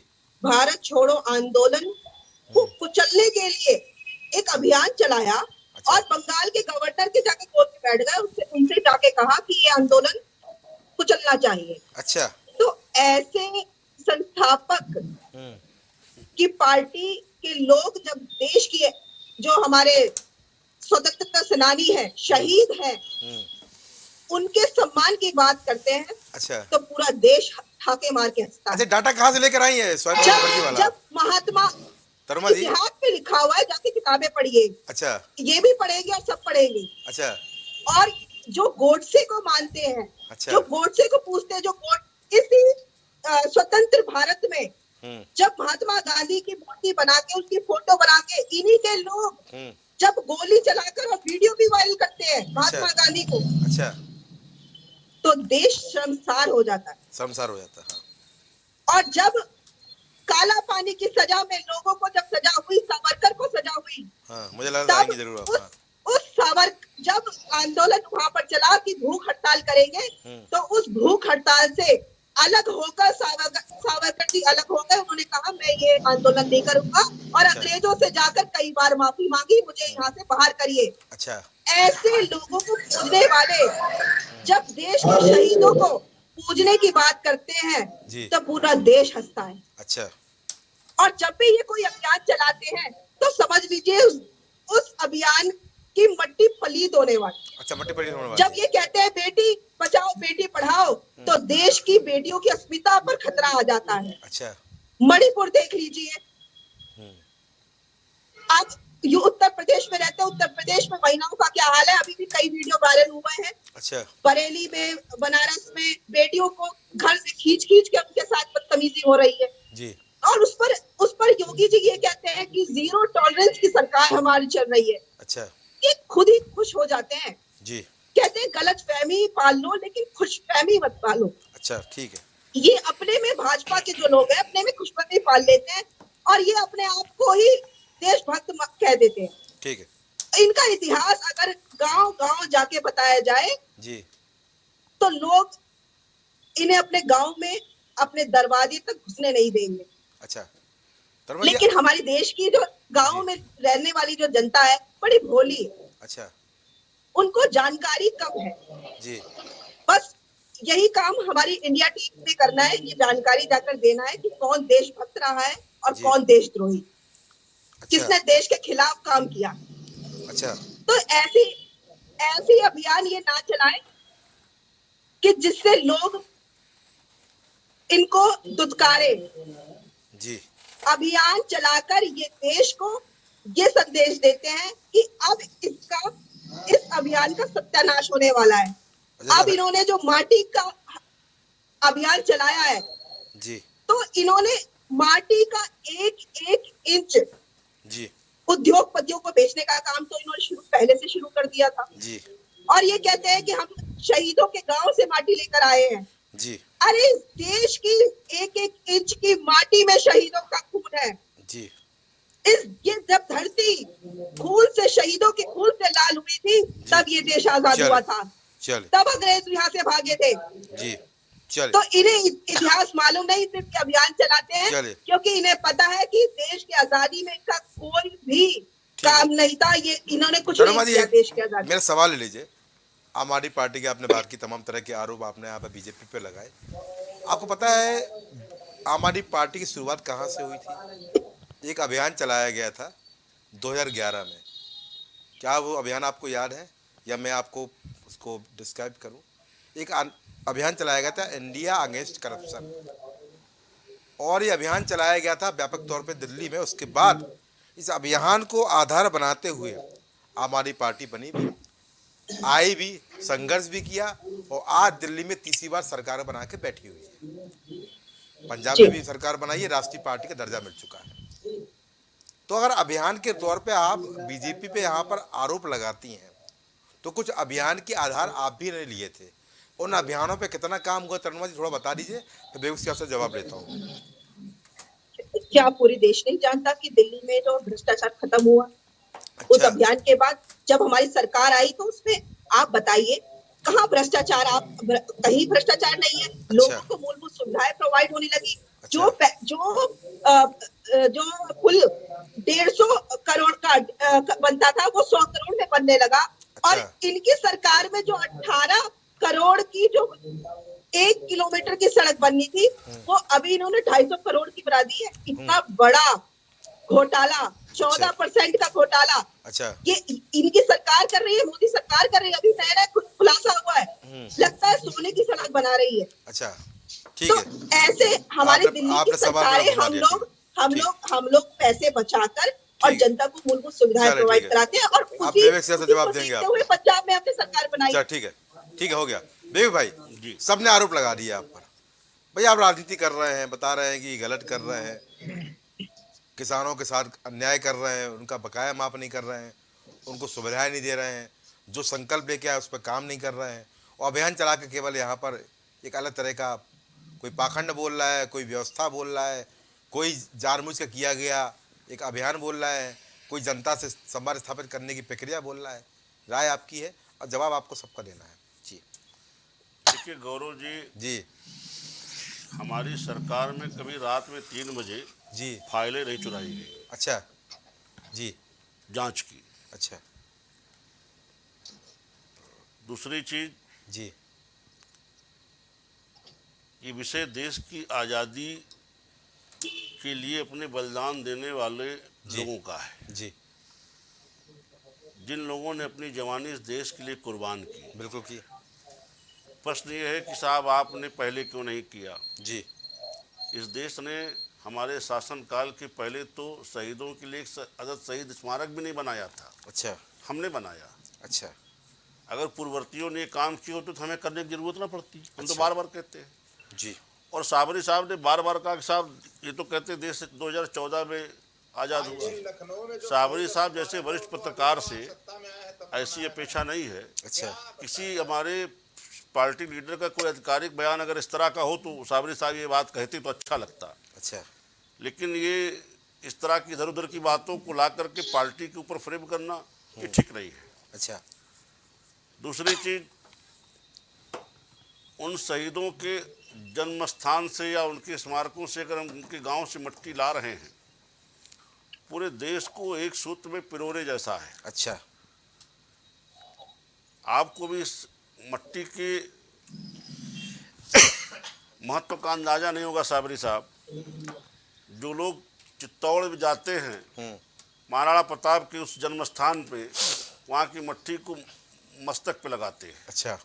भारत छोड़ो आंदोलन को कुचलने के लिए एक अभियान चलाया। अच्छा। और बंगाल के गवर्नर के जाके कोर्ट में बैठ गए, उनसे जाके कहा कि ये आंदोलन कुचलना चाहिए। अच्छा। तो ऐसे संस्थापक की पार्टी के लोग जब देश की जो हमारे स्वतंत्रता सेनानी है, शहीद है, उनके सम्मान की बात करते हैं। अच्छा। तो पूरा देश ठाके मार के हंसता है। अच्छा, डाटा कहाँ से लेकर आई है? जब महात्मा इतिहास में लिखा हुआ है, जाके किताबें पढ़िए। अच्छा, ये भी पढ़ेंगे और सब पढ़ेंगे। अच्छा। और जो गोडसे को मानते हैं, अच्छा, जो गोडसे को पूछते हैं, जो इसी स्वतंत्र भारत में जब महात्मा गांधी की मूर्ति बना के, उसकी फोटो बना के, इन्हीं के लोग जब गोली चलाकर और वीडियो भी वायरल करते हैं महात्मा गांधी को, अच्छा, तो देश शर्मसार हो जाता है। शर्मसार हो जाता है। और जब काला पानी की सजा में लोगों को जब सजा हुई, सावरकर को सजा हुई, हाँ, मुझे लगा आएंगे जरूर। जब आंदोलन वहां पर चला कि भूख हड़ताल करेंगे, तो उस भूख हड़ताल से अलग होकर सावरकर जी अलग हो गए। उन्होंने कहा मैं ये आंदोलन नहीं करूंगा, और अंग्रेजों से जाकर कई बार माफी मांगी, मुझे यहाँ से बाहर करिए। अच्छा। ऐसे लोगों को पूजने वाले जब देश के शहीदों को पूजने की बात करते हैं तो पूरा देश हंसता है। अच्छा। और जब भी ये कोई अभियान चलाते हैं तो समझ लीजिए उस अभियान की मट्टी पलीत होने वाली। अच्छा, मट्टी पलीत होने वाली। जब ये कहते हैं बेटी बचाओ बेटी पढ़ाओ, तो देश की बेटियों की अस्मिता पर खतरा आ जाता है। अच्छा। मणिपुर देख लीजिए, आप ये उत्तर प्रदेश में रहते हैं, उत्तर प्रदेश में महिलाओं का क्या हाल है, अभी भी कई वीडियो वायरल हुए हैं। अच्छा। बरेली में, बनारस में बेटियों को घर से खींच के उनके साथ बदतमीजी हो रही है जी। और उस पर योगी जी ये कहते हैं कि 0 टॉलरेंस की सरकार हमारी चल रही है। अच्छा। ये खुद ही खुश हो जाते हैं जी, कहते हैं गलत फहमी पाल लो लेकिन खुश फहमी मत पालो। अच्छा, ठीक है। ये अपने में भाजपा के जो लोग हैं अपने में खुशफहमी पाल लेते हैं और ये अपने आप को ही देशभक्त कह देते हैं। ठीक है। इनका इतिहास अगर गांव-गांव जाके बताया जाए जी, तो लोग इन्हें अपने गांव में अपने दरवाजे तक घुसने नहीं देंगे। अच्छा, लेकिन हमारे देश की जो गांव में रहने वाली जो जनता है बड़ी भोली है। अच्छा, उनको जानकारी कम है जी। बस यही काम हमारी इंडिया टीम में करना है, ये जानकारी जाकर देना है कि कौन देशभक्त रहा है और कौन देशद्रोही। अच्छा। किसने देश के खिलाफ काम किया। अच्छा। तो ऐसी अभियान ये ना चलाएं कि जिससे लोग इनको दुत्कारे। जी। अभियान चलाकर ये देश को ये संदेश देते हैं कि अब इस अभियान का सत्यानाश होने वाला है। अब इन्होंने जो माटी का अभियान चलाया है जी, तो इन्होंने माटी का एक इंच जी उद्योगपतियों को बेचने का काम तो इन्होंने पहले से शुरू कर दिया था जी। और ये कहते हैं कि हम शहीदों के गांव से माटी लेकर आए हैं जी। अरे इस देश की एक इंच की माटी में शहीदों का खून है जी। ये जब धरती खून से शहीदों के खून से लाल हुई थी तब ये देश आजाद हुआ था। तब अंग्रेज यहाँ से भागे थे जी। चले। तो इन्हें इतिहास मालूम नहीं, सिर्फ अभियान चलाते हैं क्योंकि इन्हें पता है कि देश की आजादी में इनका कोई भी काम नहीं था। ये इन्होंने कुछ नहीं किया देश की आजादी। मेरा सवाल ले लीजिए, आम आदमी पार्टी के आपने बात की, तमाम तरह के आरोप आपने यहाँ पे बीजेपी पे लगाए। आपको पता है आम आदमी पार्टी की शुरुआत कहाँ से हुई थी? एक अभियान चलाया गया था 2011 में। क्या वो अभियान आपको याद है या मैं आपको उसको डिस्क्राइब करूं? एक अभियान चलाया गया था इंडिया अगेंस्ट करप्शन और ये अभियान चलाया गया था व्यापक तौर पे दिल्ली में। उसके बाद इस अभियान को आधार बनाते हुए आम आदमी पार्टी बनी भी, आई भी, संघर्ष भी किया और आज दिल्ली में तीसरी बार सरकार बना के बैठी हुई है। पंजाब में भी सरकार बनाई है, राष्ट्रीय पार्टी का दर्जा मिल चुका है। तो अगर अभियान के तौर पे आप बीजेपी पे यहाँ पर आरोप लगाती हैं तो कुछ अभियान के आधार आप भी नहीं लिए थे। उन अभियानों पे कितना काम हुआ तनुमा जी थोड़ा बता दीजिए, मैं बेगूसराय से जवाब लेता हूँ। क्या पूरी देश नहीं जानता कि दिल्ली में जो भ्रष्टाचार खत्म हुआ? अच्छा। उस अभियान के बाद जब हमारी सरकार आई तो उसमें आप बताइए कहाँ भ्रष्टाचार? आप कहीं भ्रष्टाचार नहीं है। अच्छा। लोगों को मूलभूत सुविधाएं प्रोवाइड होने लगी। अच्छा। जो कुल 150 करोड़ का बनता था वो 100 करोड़ में बनने लगा। अच्छा। और इनकी सरकार में जो 18 करोड़ की जो 1 किलोमीटर की सड़क बननी थी वो अभी इन्होंने 250 करोड़ की बना दी है। इतना बड़ा घोटाला, 14% का घोटाला। अच्छा। ये इनकी सरकार कर रही है, मोदी सरकार कर रही है। अभी नया खुलासा हुआ है, लगता है सोने की सड़क बना रही है। अच्छा, ठीक है। तो ऐसे हमारी दिल्ली की सरकारें हम लोग पैसे बचाकर और जनता को मूलभूत सुविधाएं प्रोवाइड कराते हैं और उसी जवाब देंगे आप। हुए पंजाब में हमने सरकार बनाई। ठीक है, ठीक है, हो गया। बेबी भाई सबने आरोप लगा दिया आप पर, भाई आप राजनीति कर रहे हैं, बता रहे हैं कि गलत कर रहे हैं, किसानों के साथ अन्याय कर रहे हैं, उनका बकाया माफ नहीं कर रहे हैं, उनको सुविधाएं नहीं दे रहे हैं, जो संकल्प लेके आए उस पर काम नहीं कर रहे हैं और अभियान चला के केवल यहाँ पर एक अलग तरह का कोई पाखंड बोल रहा है, कोई व्यवस्था बोल रहा है, कोई जानबूझ के किया गया एक अभियान बोल रहा है, कोई जनता से संवाद स्थापित करने की प्रक्रिया बोल रहा है। राय आपकी है और जवाब आपको सबका देना है। जी देखिए गौरव जी, हमारी सरकार में कभी रात में 3 बजे जी फाइलें नहीं चुराई गई। अच्छा जी, जांच की। अच्छा। दूसरी चीज जी, ये विषय देश की आज़ादी के लिए अपने बलिदान देने वाले लोगों का है जी, जिन लोगों ने अपनी जवानी इस देश के लिए कुर्बान की। बिल्कुल की। प्रश्न ये है कि साहब आपने पहले क्यों नहीं किया? जी, इस देश ने हमारे शासनकाल के पहले तो शहीदों के लिए एक अदद शहीद स्मारक भी नहीं बनाया था। अच्छा। हमने बनाया। अच्छा। अगर पूर्ववर्तियों ने काम किए होते तो हमें करने की जरूरत ना पड़ती। हम तो बार बार कहते हैं जी। और साबरी साहब ने बार बार कहा कि साहब ये तो कहते देश 2014 में आज़ाद हुआ। साबरी साहब जैसे वरिष्ठ पत्रकार से ऐसी अपेक्षा नहीं है। अच्छा। किसी हमारे पार्टी लीडर का कोई आधिकारिक बयान अगर इस तरह का हो तो साबरी साहब ये बात कहते तो अच्छा लगता। अच्छा। लेकिन ये इस तरह की इधर उधर की बातों को ला करके पार्टी के ऊपर फ्रेम करना ये ठीक नहीं है। अच्छा। दूसरी चीज, उन शहीदों के जन्म स्थान से या उनके स्मारकों से अगर हम उनके गांव से मिट्टी ला रहे हैं, पूरे देश को एक सूत्र में पिरोरे जैसा है। अच्छा, आपको भी इस मिट्टी के महत्व का अंदाजा नहीं होगा साबरी साहब। जो लोग चित्तौड़ में जाते हैं महाराणा प्रताप के उस जन्म स्थान पे, वहाँ की मिट्टी को मस्तक पे लगाते हैं। अच्छा,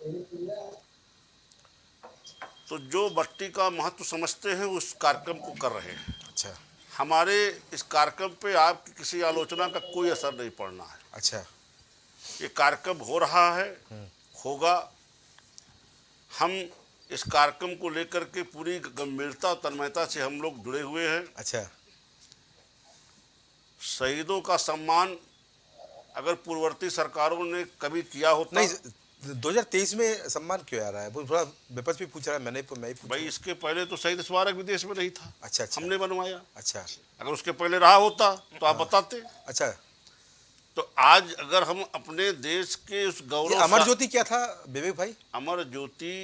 तो जो मिट्टी का महत्व समझते हैं उस कार्यक्रम को कर रहे हैं। अच्छा, हमारे इस कार्यक्रम पे आपकी किसी आलोचना का कोई असर नहीं पड़ना है। अच्छा, ये कार्यक्रम हो रहा है, होगा। हम इस कार्यक्रम को लेकर के पूरी गंभीरता और तन्मयता से हम लोग जुड़े हुए हैं। अच्छा, शहीदों का सम्मान अगर पूर्ववर्ती सरकारों ने कभी किया होता, नहीं 2023 में सम्मान क्यों आ रहा है? वो थोड़ा विपक्ष भी पूछ रहा है, मैं ही पूछ भाई इसके पहले तो शहीद स्मारक विदेश में नहीं था। अच्छा, अच्छा, हमने बनवाया। अच्छा, अगर उसके पहले रहा होता तो आप बताते। अच्छा, तो आज अगर हम अपने देश के उस गौरव, अमर ज्योति क्या था विवेक भाई? अमर ज्योति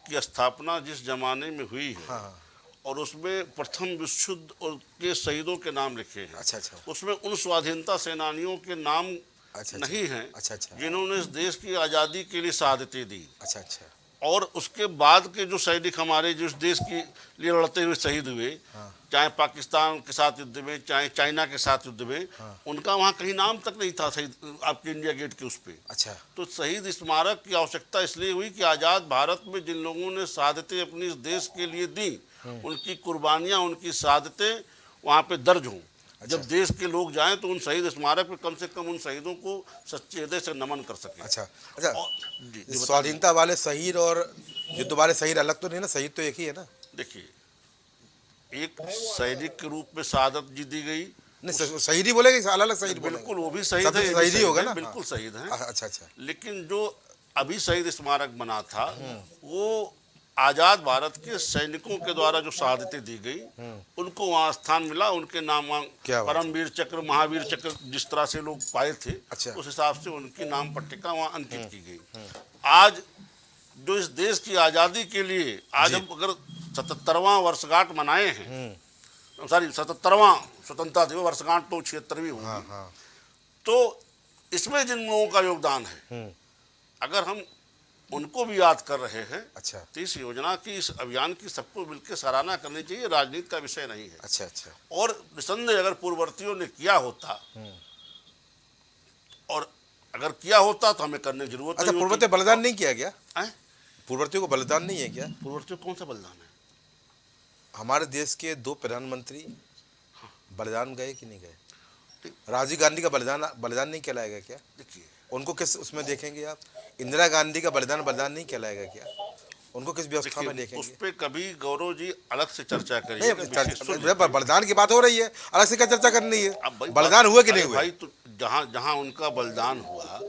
की स्थापना जिस जमाने में हुई है, हाँ, और उसमें प्रथम विश्व युद्ध के शहीदों के नाम लिखे हैं। अच्छा, अच्छा, उसमें उन स्वाधीनता सेनानियों के नाम अच्छा, नहीं हैं, अच्छा, अच्छा, जिन्होंने इस देश की आज़ादी के लिए शहादतें दी। अच्छा, अच्छा, और उसके बाद के जो सैनिक हमारे जो इस देश के लिए लड़ते हुए शहीद हुए, चाहे पाकिस्तान के साथ युद्ध में, चाहे चाइना के साथ युद्ध में, उनका वहाँ कहीं नाम तक नहीं था शहीद आपके इंडिया गेट के उस पर। अच्छा, तो शहीद स्मारक की आवश्यकता इसलिए हुई कि आज़ाद भारत में जिन लोगों ने शहादतें अपनी इस देश के लिए दी, उनकी कुर्बानियाँ, उनकी शहादतें वहाँ पे दर्ज हों। जब देश के लोग जाएं तो उन शहीद स्मारक पे कम से कम उन शहीदों को सच्चे हृदय से नमन कर सकें। अच्छा, अच्छा, जी, स्वाधीनता वाले शहीद और युद्ध वाले शहीद अलग तो नहीं ना? शहीद तो एक ही है ना? देखिए, एक सैनिक के रूप में शहादत जी दी गई। नहीं, शहीद ही बोलेंगे, अलग अलग शहीद बोलेंगे? बिल्कुल, वो भी शहीद है, शहीद ही होगा ना? बिल्कुल शहीद हैं। अच्छा, अच्छा, लेकिन जो अभी शहीद स्मारक बना था, वो आज़ाद भारत के सैनिकों के द्वारा जो शहादतें दी गई, उनको वहाँ स्थान मिला। उनके नाम वहाँ परमवीर चक्र, महावीर चक्र जिस तरह से लोग पाए थे, अच्छा, उस हिसाब से उनकी नाम पट्टिका वहाँ अंकित की गई। आज जो इस देश की आज़ादी के लिए आज हम अगर 77वां वर्षगांठ मनाए हैं, सॉरी 77वां स्वतंत्रता दिवस, वर्षगांठ तो 76वीं होगी, तो इसमें जिन लोगों का योगदान है, अगर हम उनको भी याद कर रहे हैं, अच्छा, तो इस योजना की, इस अभियान की सबको मिलकर सराहना करनी चाहिए। राजनीति का विषय नहीं है। अच्छा, अच्छा, और निसंदेह अगर पूर्ववर्तियों ने किया होता, और अगर किया होता तो हमें करने की जरूरत नहीं। पूर्ववर्ती बलिदान नहीं किया गया? पूर्ववर्तियों को बलिदान नहीं है क्या? पूर्ववर्तियों कौन सा बलिदान है? हमारे देश के 2 प्रधानमंत्री बलिदान गए कि नहीं गए? राजीव गांधी का बलिदान नहीं कहलाएगा क्या? देखिए, उनको किस उसमें देखेंगे आप? इंदिरा गांधी का बलिदान नहीं कहलाएगा क्या? उनको किस व्यवस्था में देखेंगे? उस पे कभी गौरव जी अलग से चर्चा करिए। बलिदान की बात हो रही है, अलग से क्या चर्चा करनी है? बलिदान हुआ कि नहीं हुआ? भाई, तो जहाँ जहाँ उनका बलिदान हुआ,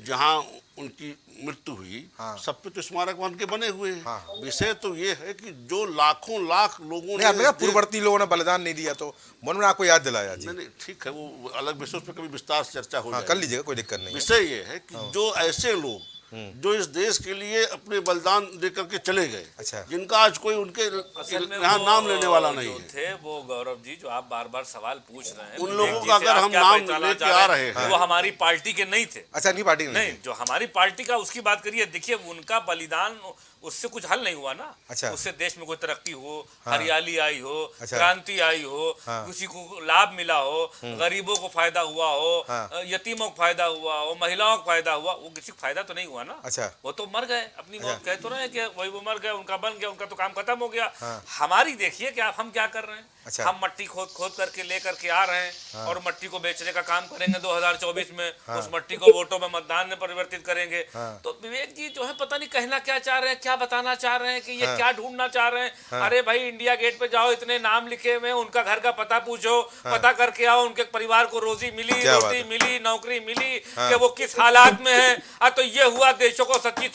जहाँ उनकी मृत्यु हुई, सब पे तो स्मारक बन के बने हुए हैं। विषय तो ये है कि जो लाखों लाख लोगों ने, पूर्ववर्ती लोगों ने बलिदान नहीं दिया, तो मन में आपको याद दिलाया जी। नहीं, ठीक है, वो अलग विषय, उस पर कभी विस्तार से चर्चा हो जाएगी, कर लीजिएगा, कोई दिक्कत नहीं। विषय ये है कि जो ऐसे लोग जो इस देश के लिए अपने बलिदान देकर के चले गए, अच्छा, जिनका आज कोई उनके यहाँ नाम लेने वाला नहीं है, थे वो गौरव जी जो आप बार बार सवाल पूछ रहे हैं, उन लोगों का अगर हम नाम लेके आ रहे हैं, वो हमारी पार्टी के नहीं थे। अच्छा, नहीं पार्टी नहीं, जो हमारी पार्टी का उसकी बात करिए। देखिए, उनका बलिदान, उससे कुछ हल नहीं हुआ ना। अच्छा, उससे देश में कोई तरक्की हो, हरियाली आई हो, क्रांति आई हो, किसी को लाभ मिला हो, गरीबों को फायदा हुआ हो, यतीमों को फायदा हुआ हो, महिलाओं को फायदा हुआ, वो किसी को फायदा तो नहीं हुआ ना। अच्छा, वो तो मर गए, अपनी मौत कह तो रहे हैं कि वही वो मर गए, उनका बन गया, उनका तो काम खत्म हो गया। हमारी देखिए कि हम क्या कर रहे हैं। अच्छा, हम मट्टी खोद करके लेकर के आ रहे हैं, और मट्टी को बेचने का काम करेंगे 2024 में। उस मट्टी को वोटों में, मतदान में परिवर्तित करेंगे। तो विवेक जी जो है पता नहीं कहना क्या चाह रहे हैं, क्या बताना चाह रहे हैं, कि ये क्या ढूंढना चाह रहे हैं। अरे भाई, इंडिया गेट पे जाओ, इतने नाम लिखे हुए, उनका घर का पता पूछो, पता करके आओ, उनके परिवार को रोजी मिली, रोटी मिली, नौकरी मिली, कि वो किस हालात में है। तो ये हुआ हुआ देशों को सच्ची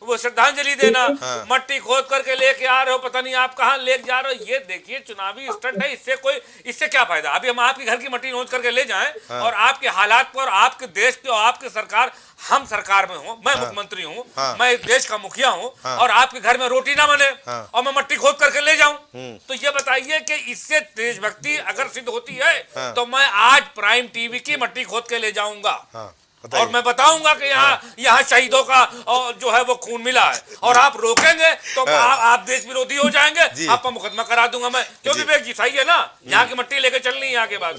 वो श्रद्धांजलि देना। मट्टी खोद करके लेके आ रहे हो, पता नहीं आप कहाँ लेके जा रहे हो। ये देखिए चुनावी स्टंट है, इससे क्या फायदा। अभी हम आपके घर की मट्टी नोच करके ले जाएं और आपके हालात पर, आपके देश के और आपके सरकार, हम सरकार में हूँ, मैं मुख्यमंत्री हूँ, मैं देश का मुखिया हूँ और आपके घर में रोटी ना बने और मैं मट्टी खोद करके ले जाऊं, तो ये बताइए कि इससे देशभक्ति अगर सिद्ध होती है तो मैं आज प्राइम टीवी की मट्टी खोद के ले जाऊंगा और मैं बताऊंगा कि यहाँ शहीदों का जो है वो खून मिला है और आप रोकेंगे तो आप देश विरोधी हो जाएंगे, आप पर मुकदमा करा दूंगा मैं। क्यों विवेक जी, सही है ना? यहाँ की मट्टी लेके चलनी है यहाँ के बाद।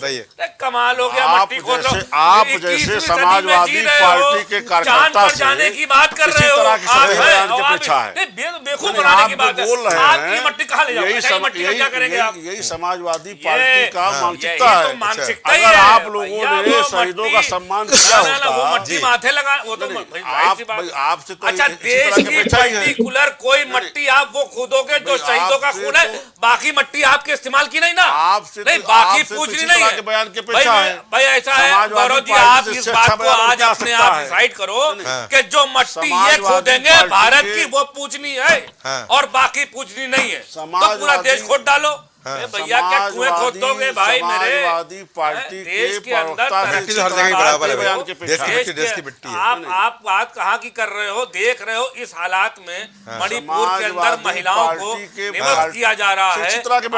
कमाल हो गया, मट्टी खोद लो। आप जैसे समाजवादी पार्टी के कार्यकर्ता से जाने की बात कर रहे हो, बेवकूफ बनाने की बात बोल रहे हैं। मट्टी कहाँ ले जाओगे, क्या करेंगे आप? यही समाजवादी पार्टी का मानसिकता है। मानसिकता अगर आप लोगों ने शहीदों का सम्मान किया होता, वो मट्टी माथे लगा, वो तो आपसे तो अच्छा देश की पर्टिकुलर कोई मट्टी आप वो खोदोगे जो शहीदों का खून है, बाकी मट्टी आपके इस्तेमाल की नहीं ना, आपसे नहीं बाकी पूछनी नहीं है। बयान के पेशा है भाई ऐसा है गौरव जी, आप इस बात को आज अपने आप डिसाइड करो कि जो मट्टी ये खोदेंगे भारत की वो पूछनी है और बाकी पूछनी नहीं है, तो पूरा देश खोद डालो। भैया क्या कुएं खोद दोगे भाई मेरे? समाजवादी पार्टी देश के अंदर हर जगह बराबर है, देश की मिट्टी है। आप बात कहाँ की कर रहे हो? देख रहे हो इस हालात में मणिपुर के अंदर महिलाओं को निमक किया जा रहा है,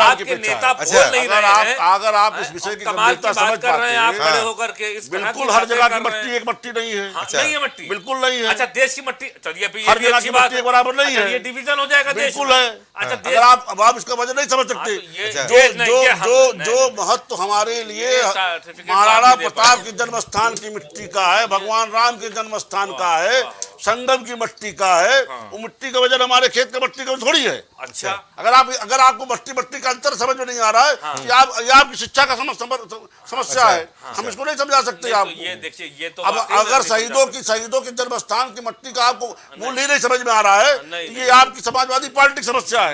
आपके नेता बोल नहीं रहे हैं। अगर आप इस विषय की कमाल की बात कर रहे हैं आप खड़े हैं, होकर के, इस बिल्कुल हर जगह की मट्टी एक मट्टी नहीं है। नहीं है मट्टी, बिल्कुल नहीं है। अच्छा देश की मट्टी, चलिए हर जगह की मट्टी एक बराबर नहीं है, ये डिवीजन हो जाएगा देश। बिल्कुल है। अच्छा अगर आप इसका वजह नहीं समझ सकते, जो महत्व हमारे लिए महाराणा प्रताप के जन्म स्थान की मिट्टी का है, भगवान राम के जन्म स्थान का है, संगम की मट्टी का है, वो मिट्टी का वजन हमारे खेत का मट्टी का थोड़ी है। अच्छा अगर आपको मट्टी का अंतर समझ में नहीं आ रहा है कि ये आपकी शिक्षा का समस्या है, हम इसको नहीं समझा सकते आपको। ये देखिए, ये तो अब अगर शहीदों के जन्म स्थान की मट्टी का आपको मूल्य नहीं समझ में आ रहा है, ये आपकी समाजवादी पार्टी की समस्या है।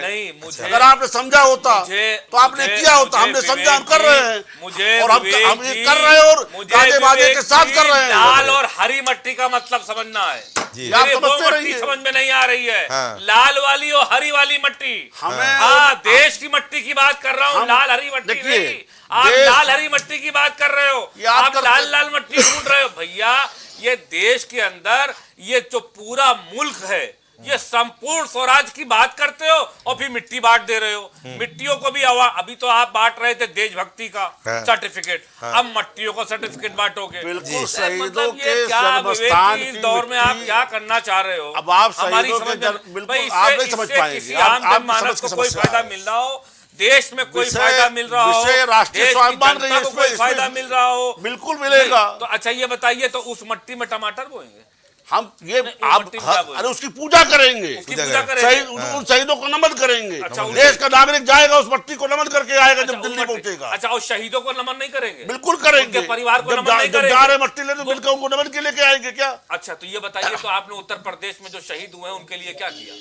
अगर आपने समझा होता तो आपने किया होता। हमने समझा, हम कर रहे हैं और हम ये कर रहे हैं और गाजे बाजे के साथ कर रहे हैं। लाल और हरी मट्टी का मतलब समझना है, वो मट्टी समझ में नहीं आ रही है। लाल वाली और हरी वाली मट्टी, हाँ देश की मट्टी की बात कर रहा हूँ, लाल हरी मट्टी नहीं। आप लाल हरी मट्टी की बात कर रहे हो, आप लाल मट्टी ढूंढ रहे हो। भैया ये देश के अंदर ये जो पूरा मुल्क है, ये संपूर्ण स्वराज की बात करते हो और फिर मिट्टी बांट दे रहे हो। मिट्टियों को भी अभी तो आप बांट रहे थे देशभक्ति का सर्टिफिकेट, अब मट्टियों को सर्टिफिकेट बांटोगे। बिल्कुल शहीदों मतलब के क्या जन्मस्थान इस दौर में आप क्या करना चाह रहे हो? अब आप हमारी शहीदों के समझ आप नहीं समझ पाएंगे। किसी आम जनमानस को कोई फायदा मिल रहा हो, देश में कोई फायदा मिल रहा हो, राष्ट्रीय स्वाभिमान को कोई फायदा मिल रहा हो, बिल्कुल मिलेगा। तो अच्छा ये बताइए, तो उस मट्टी में टमाटर बोएंगे हम? ये आप अरे उसकी पूजा करेंगे, उन शहीदों को नमन करेंगे। अच्छा, देश का नागरिक जाएगा उस मट्टी को नमन करके आएगा जब दिल्ली पहुंचेगा। अच्छा, और शहीदों को नमन नहीं करेंगे? बिल्कुल करेंगे। परिवार को नमन नहीं करेंगे? जा रहे मट्टी लेने मिलकर उनको नमन के लेके आएंगे क्या? अच्छा तो ये बताइए, तो आपने उत्तर प्रदेश में जो शहीद हुए हैं उनके लिए क्या किया?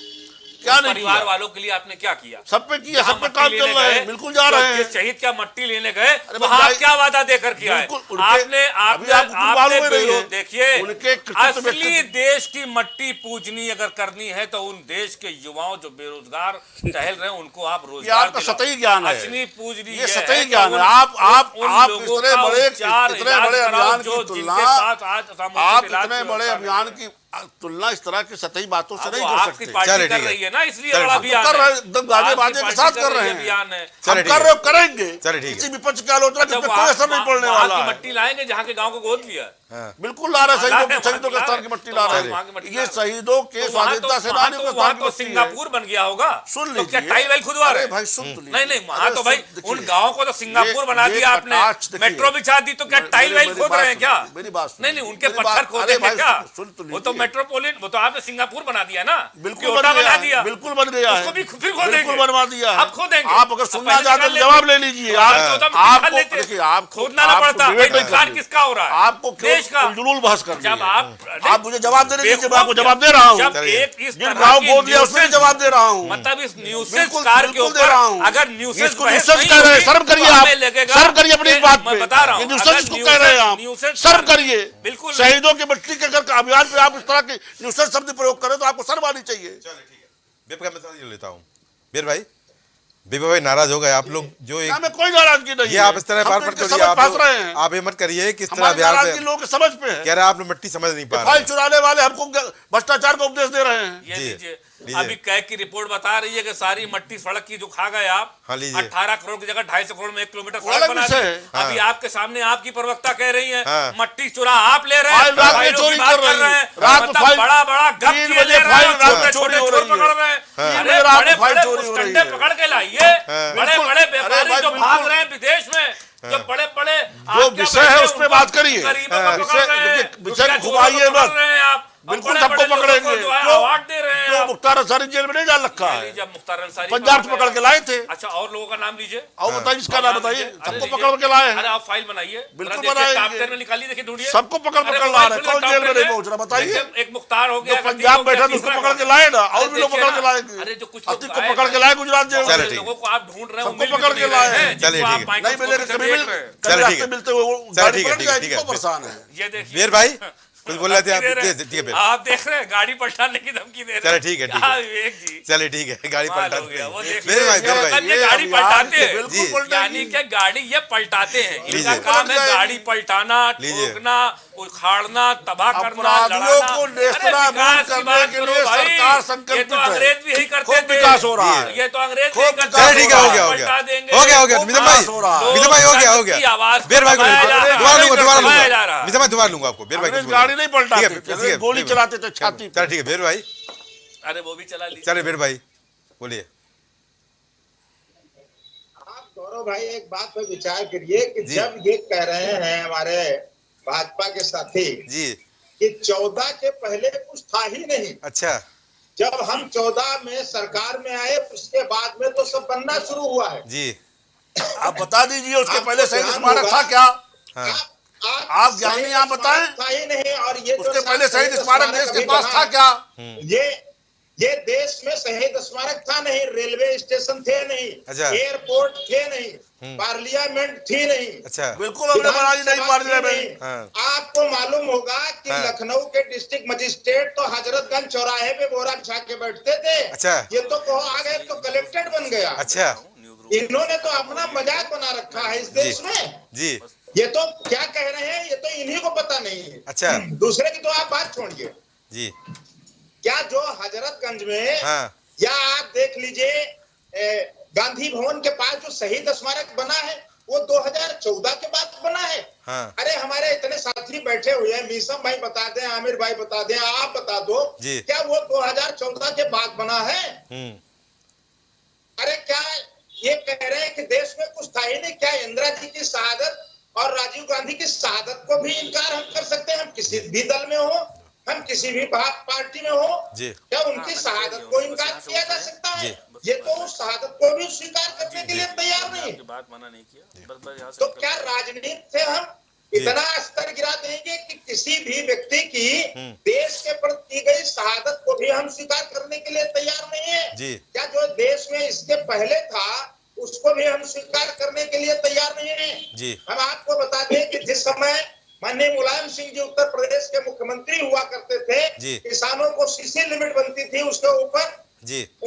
क्या नहीं परिवार वालों के लिए आपने क्या किया? सब पे किया, सब पे काम चल रहा है। बिल्कुल जा रहे हैं। शहीद क्या मट्टी लेने गए, वहाँ क्या वादा देकर किया है आपने देखिए, असली देश की मट्टी पूजनी अगर करनी है तो उन देश के युवाओं जो बेरोजगार टहल रहे हैं उनको आप रोजगार, आपका सतही ज्ञान है, असली पूजनी ये सतही ज्ञान है। आप इतने बड़े अभियान की तुलना, आप इतने बड़े अभियान की तुलना इस तरह की सतही बातों से नहीं कर सकते। पार्टी कर रही है ना, इसलिए बड़ा अभियान कर रहे हैं, एकदम गाजे बाजे के साथ कर रहे हैं। हम कर रहे हो, करेंगे। किसी विपक्ष की आलोचना जिस पे कोई असर नहीं पड़ने वाला है। मट्टी लाएंगे जहाँ के गांव को गोद लिया, बिल्कुल ला रहे हैं। शहीदों के स्थान की मट्टी ला रहे हैं। ये शहीदों के स्वाधीनता सेनानियों के स्थान की सिंगापुर बन गया होगा। सुन लीजिए, क्या टाई वेल खुदवा रहे भाई, सुन तो लीजिए। नहीं वहाँ तो भाई उन गाँव को तो सिंगापुर बना दिया आपने, मेट्रो बिछा दी, तो क्या टाई वेल खोद रहे हैं क्या? मेरी बात नहीं उनके पत्थर खोदेंगे क्या? वो तो मेट्रोपोलियन, वो तो आपने सिंगापुर बना दिया ना, बिल्कुल बना दिया, बिल्कुल बन गया है, बिल्कुल बनवा दिया। आप खोदेंगे, आप अगर सुनना चाहते हैं जवाब ले लीजिए। आप खोदना ना पड़ता, नुकसान किसका हो रहा है? आपको देश का जुलूल बहस कर। जब आप मुझे जवाब देने दीजिए, मैं आपको जवाब दे रहा हूँ। जिन गाँव गोद लिया उसमें जवाब दे रहा हूँ। मतलब इस न्यूसेंस कार के ऊपर अगर न्यूसेंस कह रहे हैं, शर्म करिए आप, शर्म करिए अपनी इस बात पे। बता रहा हूँ, न्यूसेंस को कह रहे हैं आप, शर्म करिए। बिल्कुल शहीदों की मट्टी के अगर अभियान पे आप इस तरह की न्यूसेंस शब्द प्रयोग करे तो आपको शर्म आनी चाहिए। चलिए ठीक है, बेब का मैं लेता हूँ। बीर भाई, बीबा भाई नाराज हो गए आप लोग, जो एक में कोई नाराजगी नहीं ये आप इस तरह बार बार करिए, आप ये मत करिए कि इस तरह बिहार में लोग समझ पे है, कह रहे हैं आप लोग मिट्टी समझ नहीं पा रहे, फाइल चुराने वाले हमको भ्रष्टाचार का उपदेश दे रहे हैं। ये लीजिए, अभी कैग की रिपोर्ट बता रही है कि सारी मट्टी सड़क की जो खा गए आप, 18 करोड़ की जगह 250 करोड़ में 1 किलोमीटर सड़क बना दी। अभी आपके सामने आपकी प्रवक्ता कह रही है मट्टी चुरा आप ले रहे हैं, चोरी कर रहे हैं, बड़ा बड़ा गप ले रहे हैं, छोटे चोर पकड़ रहे हैं, बड़े बड़े मुस्टंडे पकड़ के लाइए, बड़े बड़े व्यापारी जो भाग रहे हैं विदेश में, जो बड़े बड़े जो विषय है उस पे बात करिए, विषय घुमाइए मत, बिल्कुल सबको पकड़ेंगे। अवार्ड दे रहे हैं, मुख्तार अंसारी जेल में नहीं डाल रखा है, जब मुख्तार अंसारी पंजाब से पकड़ के लाए थे। अच्छा, और लोगों का नाम लीजिए, और बताइए, इसका नाम बताइए, सबको पकड़ के लाए हैं। अरे आप फाइल बनाइए, बिल्कुल बनाएंगे, निकालिए, देखिए ढूंढिए, सबको पकड़ ला रहे हैं, कौन जेल में नहीं पहुंच रहा बताइए। एक मुख्तार हो गया, पंजाब बैठा तो उसको पकड़ के लाए ना, और भी लोग पकड़ के लाएंगे। अरे जो कुछ अतीक को पकड़ के लाए गुजरात जेल, लोगों को आप ढूंढ रहे हैं, सबको पकड़ के लाए हैं। चलिए ठीक है, नहीं मिलेगा कभी मिलते हुए ठीक है, परेशान है। ये देखिए बीर भाई कुछ बोल रहे थे आप, आप देख रहे हैं गाड़ी पलटाने की धमकी दे रहे हैं। चलिए ठीक है, चलिए ठीक है, गाड़ी पलटाते हैं, गाड़ी पलटाते हैं, यानी कि गाड़ी ये पलटाते हैं, इनका काम है गाड़ी पलटाना, ठोकना, उखाड़ना, तबाह करना, ये तो अंग्रेज भी यही करते थे, विकास हो रहा है, ये तो अंग्रेज भी करते थे। ठीक है, हो गया मिथुन भाई हो गया, बीर भाई को दोबारा लूंगा आपको, बीर भाई गाड़ी नहीं पलटाते, गोली चलाते थे छाती। चल ठीक है बीर भाई, अरे वो भी चला ली। चलिए बीर भाई बोलिए। आप गौरव भाई एक बात पर विचार करिए कि जब ये कह रहे हैं हमारे भाजपा के साथी जी कि 14 के पहले कुछ था ही नहीं, अच्छा, जब हम 14 में सरकार में आए उसके बाद में तो सब बनना शुरू हुआ है जी, आप बता दीजिए उसके पहले शहीद स्मारक था क्या? आप ज्ञानी आप बताएं, था ही नहीं। और ये उसके पहले शहीद स्मारक देश के पास था क्या? ये देश में शहीद स्मारक था नहीं, रेलवे स्टेशन थे नहीं, एयरपोर्ट थे नहीं, पार्लियामेंट थी नहीं, अच्छा, बिल्कुल हमने बनाई नहीं पार्लियामेंट। आपको मालूम होगा कि लखनऊ के डिस्ट्रिक्ट मजिस्ट्रेट तो हजरतगंज चौराहे पे बोरा बिछा के बैठते थे, अच्छा, ये तो आ गए तो कलेक्टेड बन गया, अच्छा, इन्होंने तो अपना मजाक बना रखा है इस देश में जी। ये तो क्या कह रहे हैं, ये तो इन्हीं को पता नहीं है। अच्छा, दूसरे की तो आप बात छोड़िए जी, क्या जो हजरतगंज में या आप देख लीजिए गांधी भवन के पास जो शहीद स्मारक बना है वो 2014 के बाद बना है। अरे हमारे इतने साथी बैठे हुए हैं, मीसम भाई बता दें, आमिर भाई बता दें, आप बता दो क्या वो 2014 के बाद बना है? अरे क्या ये कह रहे हैं कि देश में कुछ था ही नहीं? क्या इंदिरा जी की शहादत और राजीव गांधी की शहादत को भी इनकार हम कर सकते हैं? हम किसी भी दल में हो, हम किसी भी पार्टी में हो, क्या उनकी शहादत को इनकार किया जा सकता है? ये तो उस शहादत को भी स्वीकार करने के लिए तैयार नहीं। बात मना नहीं किया, तो क्या राजनीति से हम इतना स्तर गिरा देंगे कि किसी भी व्यक्ति की देश के प्रति की गई शहादत को भी हम स्वीकार करने के लिए तैयार नहीं है? क्या जो देश में इसके पहले था उसको भी हम स्वीकार करने के लिए तैयार नहीं है? हम आपको बता दें कि जिस समय माननीय मुलायम सिंह जी उत्तर प्रदेश के मुख्यमंत्री हुआ करते थे, किसानों को सीसी लिमिट बनती थी, उसके ऊपर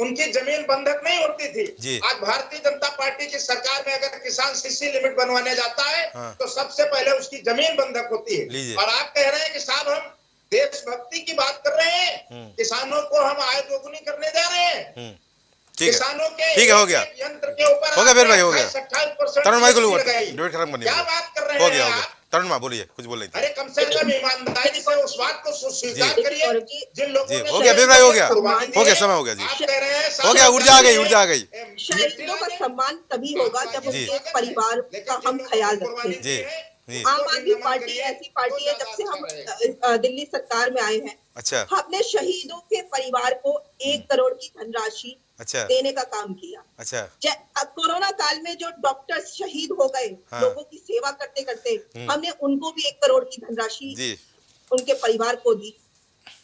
उनकी जमीन बंधक नहीं होती थी। आज भारतीय जनता पार्टी की सरकार में अगर किसान सीसी लिमिट बनवाने जाता है तो सबसे पहले उसकी जमीन बंधक होती है। और आप कह रहे हैं कि साहब हम देशभक्ति की बात कर रहे हैं, किसानों को हम आय दोगुनी करने जा रहे हैं। किसानों के ठीक है, हो गया, यंत्र के ऊपर हो गया बीर भाई, हो गया, 28% तरुण भाई को क्या बात कर रहे हैं आप? तरुण माँ बोलिए, कुछ बोल रही थी। अरे कम से कम ईमानदारी से उस बात को स्वीकार करिए जिन लोगों ने हो गया बीर भाई, हो गया, समय हो गया जी, हो गया, ऊर्जा आ गई। शहीदों का सम्मान तभी होगा जब उनके परिवार का हम ख्याल रखें। आम आदमी पार्टी ऐसी पार्टी है जब से हम दिल्ली सरकार में आए हैं, अच्छा, हमने शहीदों के परिवार को 1 करोड़ की धनराशि देने का काम किया। अच्छा, कोरोना काल में जो डॉक्टर शहीद हो गए, लोगों की सेवा करते करते, हमने उनको भी 1 करोड़ की धनराशि उनके परिवार को दी।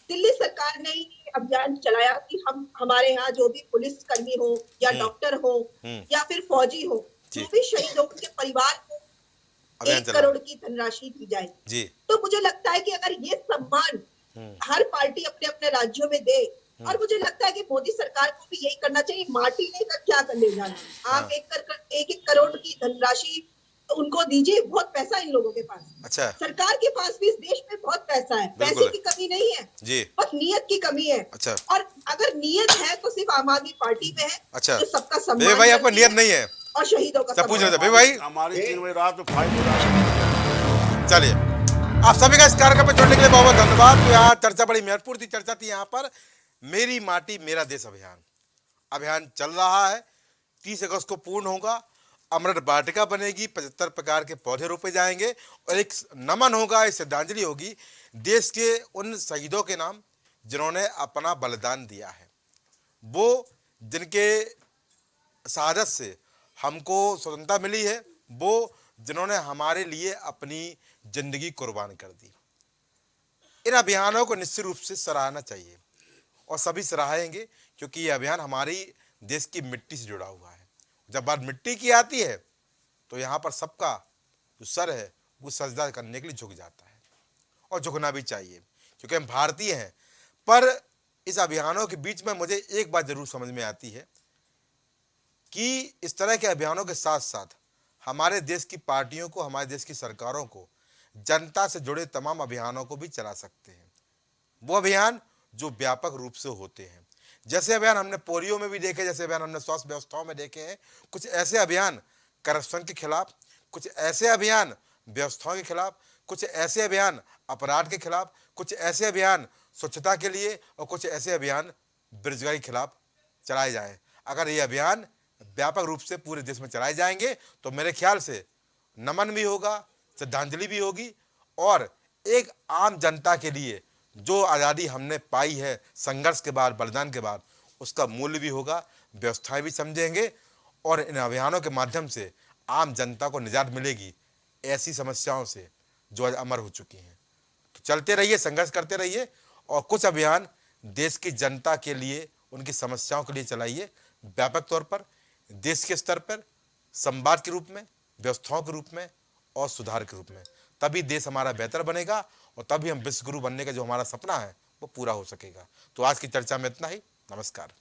दिल्ली सरकार ने ये अभियान चलाया कि हम हमारे यहाँ जो भी पुलिस कर्मी हो या डॉक्टर हो या फिर फौजी हो, जो भी शहीद हो उनके परिवार को 1 करोड़ की धनराशि दी जाए। तो मुझे लगता है कि अगर ये सम्मान हर पार्टी अपने अपने राज्यों में दे। और मुझे लगता है कि मोदी सरकार को भी यही करना चाहिए। माटी लेकर क्या कर ले जाना, आप एक करोड़ की धनराशि उनको दीजिए, बहुत पैसा इन लोगों के पास। अच्छा, सरकार के पास भी इस देश में बहुत पैसा है, पैसे की कमी नहीं है जी, बस नीयत की कमी है। अच्छा, और अगर नीयत है तो सिर्फ आम आदमी पार्टी में है। अच्छा, तो सबका सम्मान भाई आपको नीयत नहीं है और शहीदों का पूछ रहे थे भाई। हमारी 3 बजे रात में फाइट हो रहा है। चलिए, आप सभी का इस कार्यक्रम में जुड़ने के लिए बहुत बहुत धन्यवाद। तो यहाँ चर्चा बड़ी महत्वपूर्ण थी, चर्चा थी यहाँ पर मेरी माटी मेरा देश अभियान चल रहा है। 30 अगस्त को पूर्ण होगा। अमृत वाटिका बनेगी, 75 प्रकार के पौधे रोपे जाएंगे और एक नमन होगा, एक श्रद्धांजलि होगी देश के उन शहीदों के नाम जिन्होंने अपना बलिदान दिया है, वो जिनके शहादत से हमको स्वतंत्रता मिली है, वो जिन्होंने हमारे लिए अपनी जिंदगी कुर्बान कर दी। इन अभियानों को निश्चित रूप से सराहना चाहिए और सभी सराहेंगे, क्योंकि ये अभियान हमारी देश की मिट्टी से जुड़ा हुआ है। जब बात मिट्टी की आती है तो यहाँ पर सबका जो सर है वो सजदा करने के लिए झुक जाता है और झुकना भी चाहिए, क्योंकि हम भारतीय हैं। पर इस अभियानों के बीच में मुझे एक बात जरूर समझ में आती है कि इस तरह के अभियानों के साथ साथ हमारे देश की पार्टियों को, हमारे देश की सरकारों को जनता से जुड़े तमाम अभियानों को भी चला सकते हैं। वो अभियान जो व्यापक रूप से होते हैं, जैसे अभियान हमने पोलियो में भी देखे, जैसे अभियान हमने स्वास्थ्य व्यवस्थाओं में देखे हैं। कुछ ऐसे अभियान करप्शन के खिलाफ, कुछ ऐसे अभियान व्यवस्थाओं के खिलाफ, कुछ ऐसे अभियान अपराध के खिलाफ, कुछ ऐसे अभियान स्वच्छता के लिए और कुछ ऐसे अभियान बेरोजगारी के खिलाफ चलाए जाएं। अगर ये अभियान व्यापक रूप से पूरे देश में चलाए जाएंगे तो मेरे ख्याल से नमन भी होगा, श्रद्धांजलि भी होगी और एक आम जनता के लिए जो आज़ादी हमने पाई है संघर्ष के बाद, बलिदान के बाद, उसका मूल्य भी होगा, व्यवस्थाएं भी समझेंगे और इन अभियानों के माध्यम से आम जनता को निजात मिलेगी ऐसी समस्याओं से जो आज अमर हो चुकी हैं। तो चलते रहिए, संघर्ष करते रहिए और कुछ अभियान देश की जनता के लिए, उनकी समस्याओं के लिए चलाइए, व्यापक तौर पर, देश के स्तर पर, संवाद के रूप में, व्यवस्थाओं के रूप में और सुधार के रूप में। तभी देश हमारा बेहतर बनेगा और तभी हम विश्व गुरु बनने का जो हमारा सपना है वो पूरा हो सकेगा। तो आज की चर्चा में इतना ही। नमस्कार।